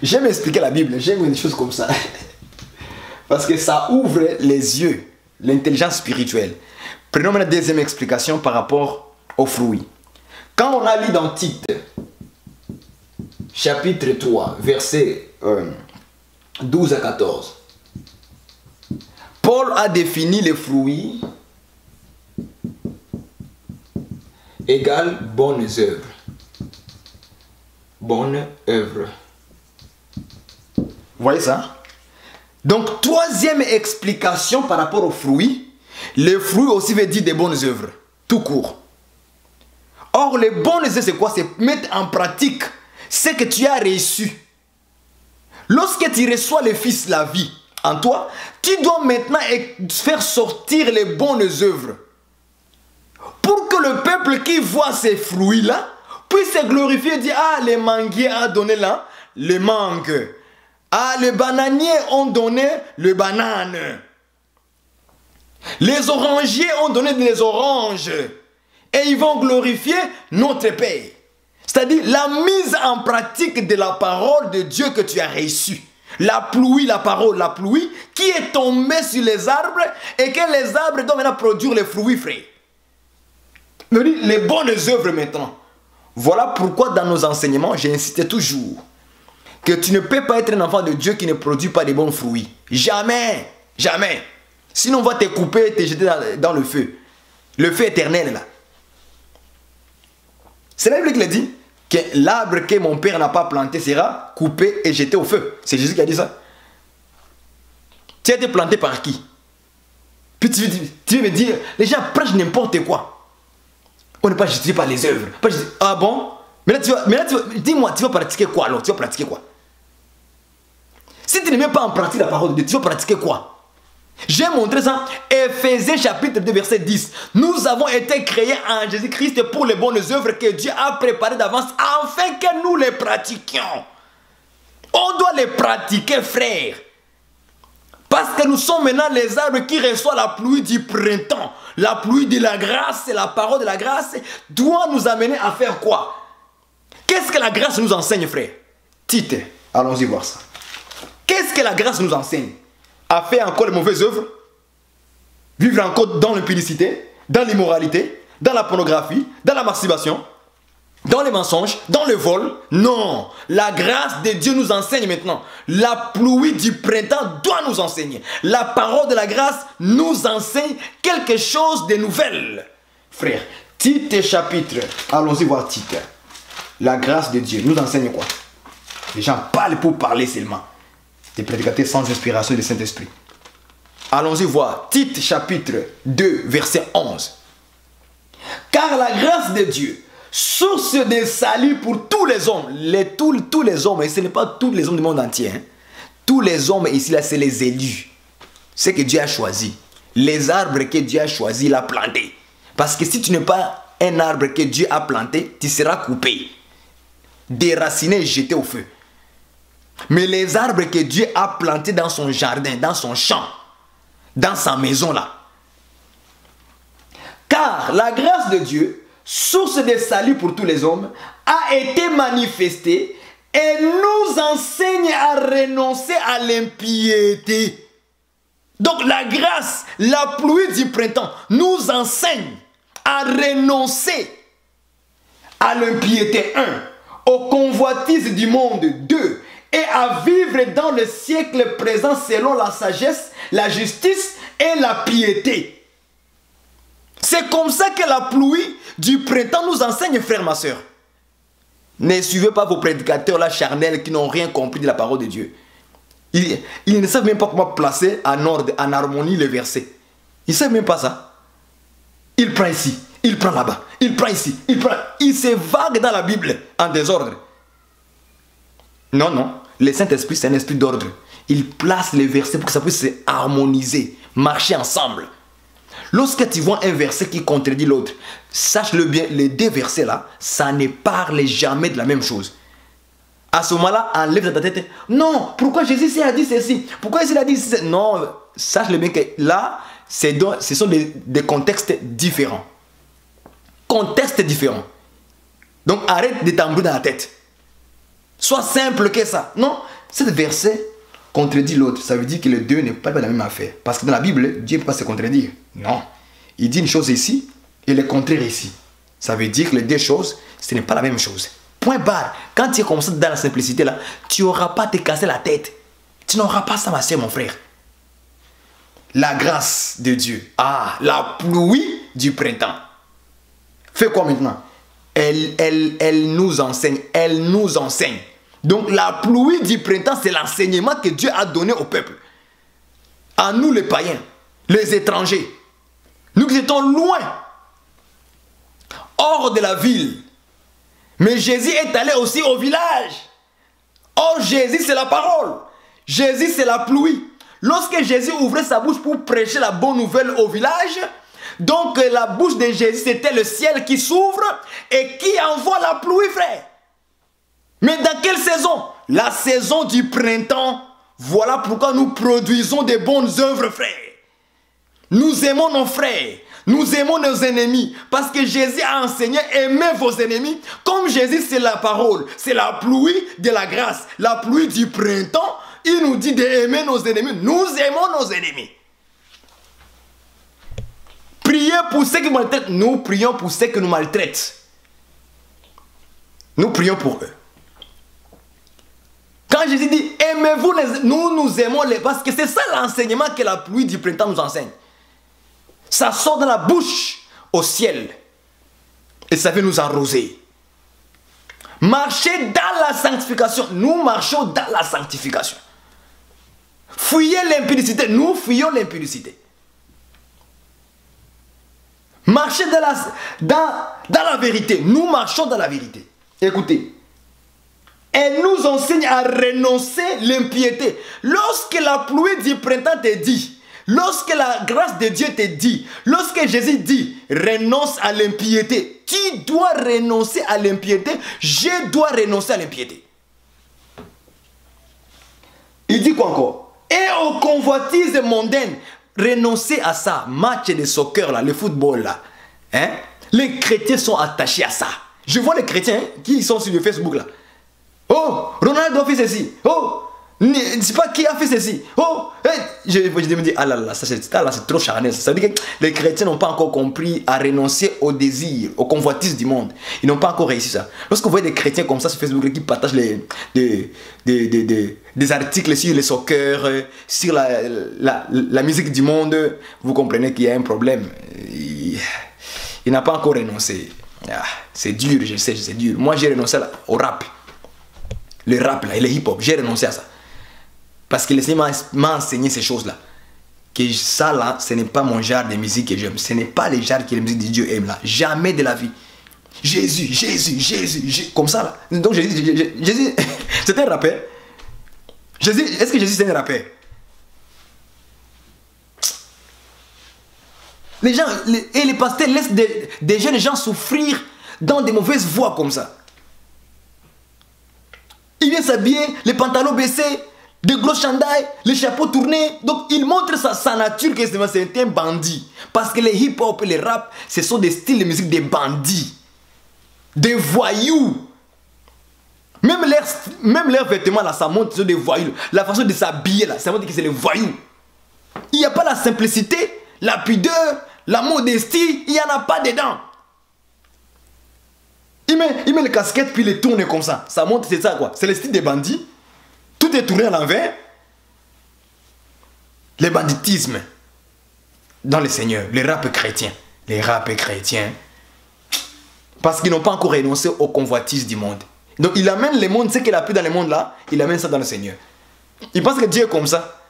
J'aime expliquer la Bible. J'aime des choses comme ça. Parce que ça ouvre les yeux, l'intelligence spirituelle. Prenons la deuxième explication par rapport aux fruits. Quand on a lu dans Tite, chapitre 3, versets 12 à 14, Paul a défini les fruits égale bonnes œuvres. Bonne œuvre. Vous voyez ça? Donc, troisième explication par rapport aux fruits. Les fruits aussi veut dire des bonnes œuvres. Tout court. Or, les bonnes œuvres, c'est quoi? C'est mettre en pratique ce que tu as reçu. Lorsque tu reçois le Fils la vie en toi, tu dois maintenant faire sortir les bonnes œuvres. Pour que le peuple qui voit ces fruits-là puisse se glorifier et dire: ah, les manguiers a donné là, les mangues. Ah, les bananiers ont donné le banane. Les orangiers ont donné des oranges. Et ils vont glorifier notre Père. C'est-à-dire la mise en pratique de la parole de Dieu que tu as reçue. La pluie, la parole, la pluie qui est tombée sur les arbres et que les arbres doivent maintenant produire les fruits frais. Les bonnes œuvres maintenant. Voilà pourquoi dans nos enseignements, j'insistais toujours que tu ne peux pas être un enfant de Dieu qui ne produit pas de bons fruits. Jamais, jamais. Sinon on va te couper et te jeter dans le feu. Le feu éternel là. C'est la Bible qui le dit. Que l'arbre que mon père n'a pas planté sera coupé et jeté au feu. C'est Jésus qui a dit ça. Tu as été planté par qui? Puis tu veux me dire, les gens prêchent n'importe quoi. On n'est pas justifié par les œuvres. Ah bon? Mais là, dis-moi, tu vas pratiquer quoi alors? Tu vas pratiquer quoi? Si tu ne mets pas en pratique la parole de Dieu, tu vas pratiquer quoi? J'ai montré ça, Éphésiens chapitre 2 verset 10. Nous avons été créés en Jésus-Christ pour les bonnes œuvres que Dieu a préparées d'avance afin que nous les pratiquions. On doit les pratiquer, frère. Parce que nous sommes maintenant les arbres qui reçoivent la pluie du printemps. La pluie de la grâce et la parole de la grâce doit nous amener à faire quoi? Qu'est-ce que la grâce nous enseigne, frère? Tite, allons-y voir ça. Qu'est-ce que la grâce nous enseigne? À faire encore les mauvaises œuvres, vivre encore dans l'impudicité, dans l'immoralité, dans la pornographie, dans la masturbation, dans les mensonges, dans le vol. Non, la grâce de Dieu nous enseigne maintenant. La pluie du printemps doit nous enseigner. La parole de la grâce nous enseigne quelque chose de nouvel. Frère, Tite chapitre, allons-y voir Tite. La grâce de Dieu nous enseigne quoi? Les gens parlent pour parler seulement. Des prédicateurs sans inspiration du Saint-Esprit. Allons-y voir Tite chapitre 2 verset 11. Car la grâce de Dieu, source de salut pour tous les hommes, tous les hommes, et ce n'est pas tous les hommes du monde entier, hein. Tous les hommes ici là, c'est les élus. C'est que Dieu a choisi. Les arbres que Dieu a choisi, il a planté. Parce que si tu n'es pas un arbre que Dieu a planté, tu seras coupé, déraciné et jeté au feu. Mais les arbres que Dieu a plantés dans son jardin, dans son champ, dans sa maison là. Car la grâce de Dieu, source de salut pour tous les hommes, a été manifestée et nous enseigne à renoncer à l'impiété. Donc la grâce, la pluie du printemps, nous enseigne à renoncer à l'impiété 1, aux convoitises du monde 2, et à vivre dans le siècle présent selon la sagesse, la justice et la piété. C'est comme ça que la pluie du printemps nous enseigne, frères, ma soeur. Ne suivez pas vos prédicateurs là charnels qui n'ont rien compris de la parole de Dieu. Ils ne savent même pas comment placer en ordre, en harmonie les versets. Ils ne savent même pas ça. Il prend ici, il prend là-bas, il prend ici, il prend... Il s'évague dans la Bible en désordre. Non, non. Le Saint-Esprit, c'est un esprit d'ordre. Il place les versets pour que ça puisse harmoniser, marcher ensemble. Lorsque tu vois un verset qui contredit l'autre, sache-le bien, les deux versets là, ça ne parle jamais de la même chose. À ce moment-là, enlève dans ta tête, non, pourquoi Jésus a dit ceci? Pourquoi Jésus a dit ceci? Non, sache-le bien que là, ce sont des contextes différents. Contextes différents. Donc arrête de t'embrouiller dans la tête. Sois simple que ça. Non, ce verset contredit l'autre. Ça veut dire que les deux n'est pas la même affaire. Parce que dans la Bible, Dieu ne peut pas se contredire. Non. Il dit une chose ici et le contraire ici. Ça veut dire que les deux choses, ce n'est pas la même chose. Point barre. Quand tu es comme ça dans la simplicité là, tu n'auras pas à te casser la tête. Tu n'auras pas ça, ma soeur, mon frère. La grâce de Dieu. Ah, la pluie du printemps. Fais quoi maintenant? Elle nous enseigne. Elle nous enseigne. Donc la pluie du printemps, c'est l'enseignement que Dieu a donné au peuple. À nous les païens, les étrangers. Nous qui étions loin, hors de la ville. Mais Jésus est allé aussi au village. Or Jésus c'est la parole. Jésus c'est la pluie. Lorsque Jésus ouvrait sa bouche pour prêcher la bonne nouvelle au village, donc la bouche de Jésus c'était le ciel qui s'ouvre et qui envoie la pluie, frère. Mais dans quelle saison? La saison du printemps. Voilà pourquoi nous produisons des bonnes œuvres, frères. Nous aimons nos frères. Nous aimons nos ennemis. Parce que Jésus a enseigné, aimez vos ennemis. Comme Jésus, c'est la parole. C'est la pluie de la grâce. La pluie du printemps. Il nous dit d'aimer nos ennemis. Nous aimons nos ennemis. Priez pour ceux qui nous maltraitent. Nous prions pour ceux qui nous maltraitent. Nous prions pour eux. Quand Jésus dit, aimez-vous, nous aimons les... Parce que c'est ça l'enseignement que la pluie du printemps nous enseigne. Ça sort de la bouche au ciel. Et ça veut nous arroser. Marchez dans la sanctification. Nous marchons dans la sanctification. Fuyez l'impudicité. Nous fuyons l'impudicité. Marchez dans la vérité. Nous marchons dans la vérité. Écoutez. Elle nous enseigne à renoncer l'impiété. Lorsque la pluie du printemps te dit, lorsque la grâce de Dieu te dit, lorsque Jésus dit, renonce à l'impiété, tu dois renoncer à l'impiété, je dois renoncer à l'impiété. Il dit quoi encore? Et aux convoitises mondaines, renoncer à ça. Match de soccer, là, le football, là. Hein? Les chrétiens sont attachés à ça. Je vois les chrétiens qui sont sur le Facebook, là. Oh, Ronaldo a fait ceci. Oh, je ne sais pas qui a fait ceci. Oh, je me dis, ah là là, c'est trop charnel. Ça veut dire que les chrétiens n'ont pas encore compris à renoncer aux désirs, aux convoitises du monde. Ils n'ont pas encore réussi ça. Lorsque vous voyez des chrétiens comme ça sur Facebook qui partagent des articles sur le soccer, sur la musique du monde, vous comprenez qu'il y a un problème. Il n'a pas encore renoncé. Ah, c'est dur, je sais, c'est dur. Moi, j'ai renoncé au rap. Le rap là, et le hip-hop, j'ai renoncé à ça. Parce que le Seigneur m'a enseigné ces choses-là. Que ça là, ce n'est pas mon genre de musique que j'aime. Ce n'est pas le genre que la musique de Dieu aime là. Jamais de la vie. Jésus, comme ça là. Donc Jésus, c'est un rappeur. Jésus, est-ce que Jésus c'est un rappeur? Les gens, et les pasteurs laissent des jeunes gens souffrir dans des mauvaises voies comme ça. Il vient s'habiller, les pantalons baissés, des gros chandails, les chapeaux tournés. Donc il montre sa nature que c'est un bandit. Parce que les hip-hop et les rap, ce sont des styles de musique des bandits. Des voyous. Même leurs vêtements là, ça montre que ce sont des voyous. La façon de s'habiller là, ça montre que c'est les voyous. Il n'y a pas la simplicité, la pudeur, la modestie, il n'y en a pas dedans. Il met le casquette, puis il les tourne comme ça. Ça montre, c'est ça quoi. C'est le style des bandits. Tout est tourné à l'envers. Les banditismes dans le Seigneur. Les rap chrétiens. Les rap chrétiens. Parce qu'ils n'ont pas encore renoncé aux convoitises du monde. Donc il amène le monde, ce qu'il a pu dans le monde là, il amène ça dans le Seigneur. Il pense que Dieu est comme ça.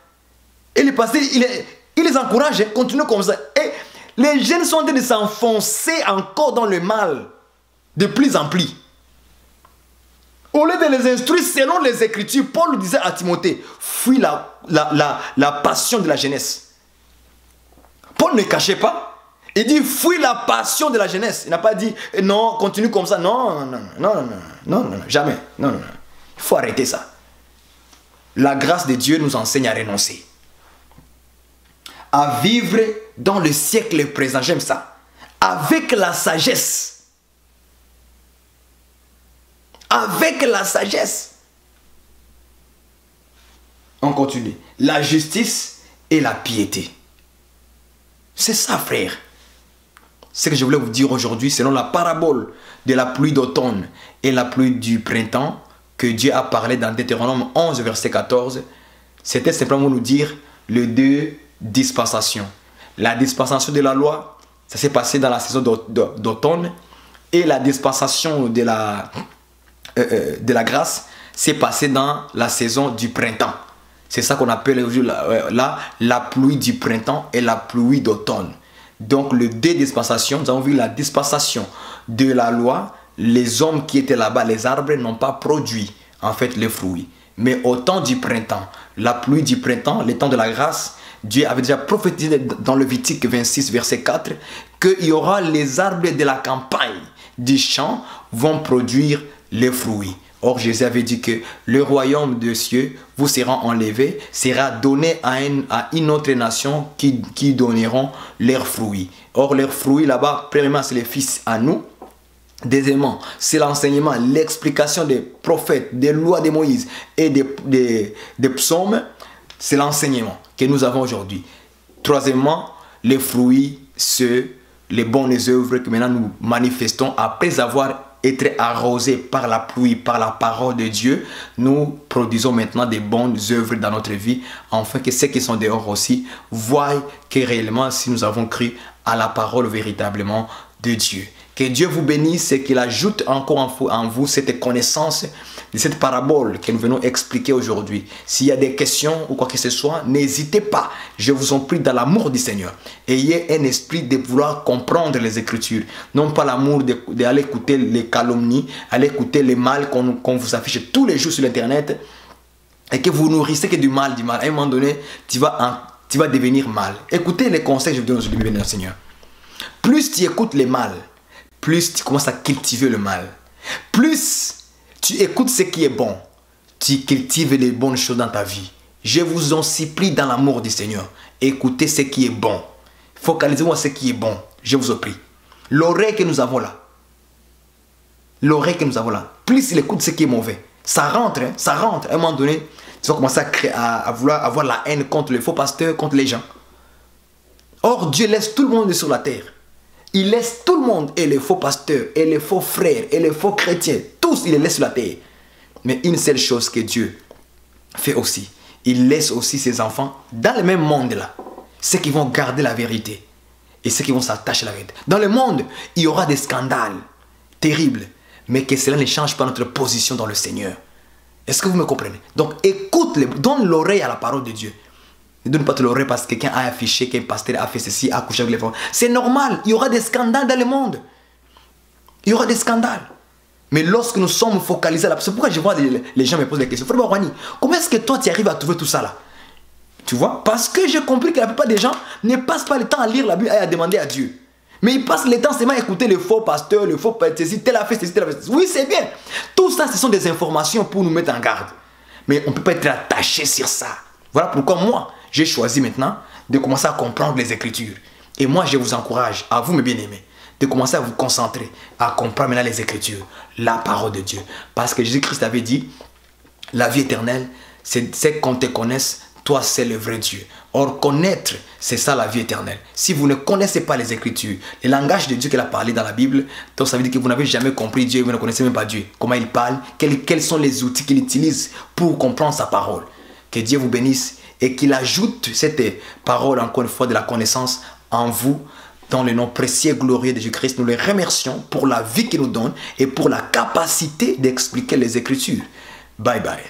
Et les pasteurs, il les encourage, continue comme ça. Et les jeunes sont en train de s'enfoncer encore dans le mal. De plus en plus. Au lieu de les instruire selon les Écritures, Paul disait à Timothée, fuis la passion de la jeunesse. Paul ne cachait pas. Il dit, fuis la passion de la jeunesse. Il n'a pas dit, non, continue comme ça. Non, jamais. Non. Il faut arrêter ça. La grâce de Dieu nous enseigne à renoncer. À vivre dans le siècle présent. J'aime ça. Avec la sagesse. Avec la sagesse. On continue. La justice et la piété. C'est ça, frère. Ce que je voulais vous dire aujourd'hui, selon la parabole de la pluie d'automne et la pluie du printemps, que Dieu a parlé dans Deutéronome 11, verset 14, c'était simplement nous dire les deux dispensations. La dispensation de la loi, ça s'est passé dans la saison d'automne, et la dispensation de la grâce s'est passée dans la saison du printemps. C'est ça qu'on appelle la pluie du printemps et la pluie d'automne. Donc, les deux dispensations, nous avons vu la dispensation de la loi. Les hommes qui étaient là-bas, les arbres, n'ont pas produit en fait les fruits. Mais au temps du printemps, la pluie du printemps, le temps de la grâce, Dieu avait déjà prophétisé dans Lévitique 26, verset 4, qu'il y aura les arbres de la campagne du champ vont produire les fruits. Or, Jésus avait dit que le royaume des cieux vous sera enlevé, sera donné à une autre nation qui donneront leurs fruits. Or, leurs fruits là-bas, premièrement, c'est les fils à nous. Deuxièmement, c'est l'enseignement, l'explication des prophètes, des lois de Moïse et des psaumes. C'est l'enseignement que nous avons aujourd'hui. Troisièmement, les fruits, c'est les bonnes œuvres que maintenant nous manifestons après avoir été arrosés par la pluie, par la parole de Dieu. Nous produisons maintenant des bonnes œuvres dans notre vie, afin que ceux qui sont dehors aussi voient que réellement si nous avons cru à la parole véritablement de Dieu. Que Dieu vous bénisse et qu'il ajoute encore en vous cette connaissance de cette parabole que nous venons expliquer aujourd'hui. S'il y a des questions ou quoi que ce soit, n'hésitez pas. Je vous en prie dans l'amour du Seigneur. Ayez un esprit de vouloir comprendre les Écritures. Non pas l'amour d'aller écouter les calomnies, aller écouter les mal qu'on vous affiche tous les jours sur l'internet et que vous nourrissez que du mal, À un moment donné, tu vas devenir mal. Écoutez les conseils que je vous donne aujourd'hui, bien Seigneur. Plus tu écoutes les mal, plus tu commences à cultiver le mal. Plus tu écoutes ce qui est bon, tu cultives les bonnes choses dans ta vie. Je vous en supplie dans l'amour du Seigneur. Écoutez ce qui est bon. Focalisez-vous sur ce qui est bon. Je vous en prie. L'oreille que nous avons là. Plus il écoute ce qui est mauvais. Ça rentre. À un moment donné, tu vas commencer à vouloir avoir la haine contre les faux pasteurs, contre les gens. Or, Dieu laisse tout le monde sur la terre. Il laisse tout le monde, et les faux pasteurs, et les faux frères, et les faux chrétiens, tous, il les laisse sur la terre. Mais une seule chose que Dieu fait aussi, il laisse aussi ses enfants dans le même monde là. Ceux qui vont garder la vérité, et ceux qui vont s'attacher à la vérité. Dans le monde, il y aura des scandales terribles, mais que cela ne change pas notre position dans le Seigneur. Est-ce que vous me comprenez? Donc écoute, donne l'oreille à la parole de Dieu. Ne donne pas l'oreille parce que quelqu'un a affiché qu'un pasteur a fait ceci, a couché avec les femmes. C'est normal, il y aura des scandales dans le monde. Il y aura des scandales. Mais lorsque nous sommes focalisés là, c'est pourquoi je vois les gens me posent des questions. Frère Barwani, comment est-ce que toi tu arrives à trouver tout ça là? Tu vois? Parce que j'ai compris que la plupart des gens ne passent pas le temps à lire la Bible et à demander à Dieu. Mais ils passent le temps seulement à écouter les faux pasteurs, les faux pasteurs, tel a fait ceci, tel a fait ceci. Oui, c'est bien. Tout ça, ce sont des informations pour nous mettre en garde. Mais on ne peut pas être attaché sur ça. Voilà pourquoi moi, j'ai choisi maintenant de commencer à comprendre les Écritures. Et moi, je vous encourage, à vous mes bien-aimés, de commencer à vous concentrer, à comprendre maintenant les Écritures, la parole de Dieu. Parce que Jésus-Christ avait dit, la vie éternelle, c'est qu'on te connaisse, toi c'est le vrai Dieu. Or, connaître, c'est ça la vie éternelle. Si vous ne connaissez pas les Écritures, le langage de Dieu qu'il a parlé dans la Bible, donc ça veut dire que vous n'avez jamais compris Dieu, vous ne connaissez même pas Dieu. Comment il parle, quels sont les outils qu'il utilise pour comprendre sa parole. Que Dieu vous bénisse et qu'il ajoute cette parole, encore une fois, de la connaissance en vous. Dans le nom précieux et glorieux de Jésus-Christ, nous le remercions pour la vie qu'il nous donne et pour la capacité d'expliquer les Écritures. Bye bye.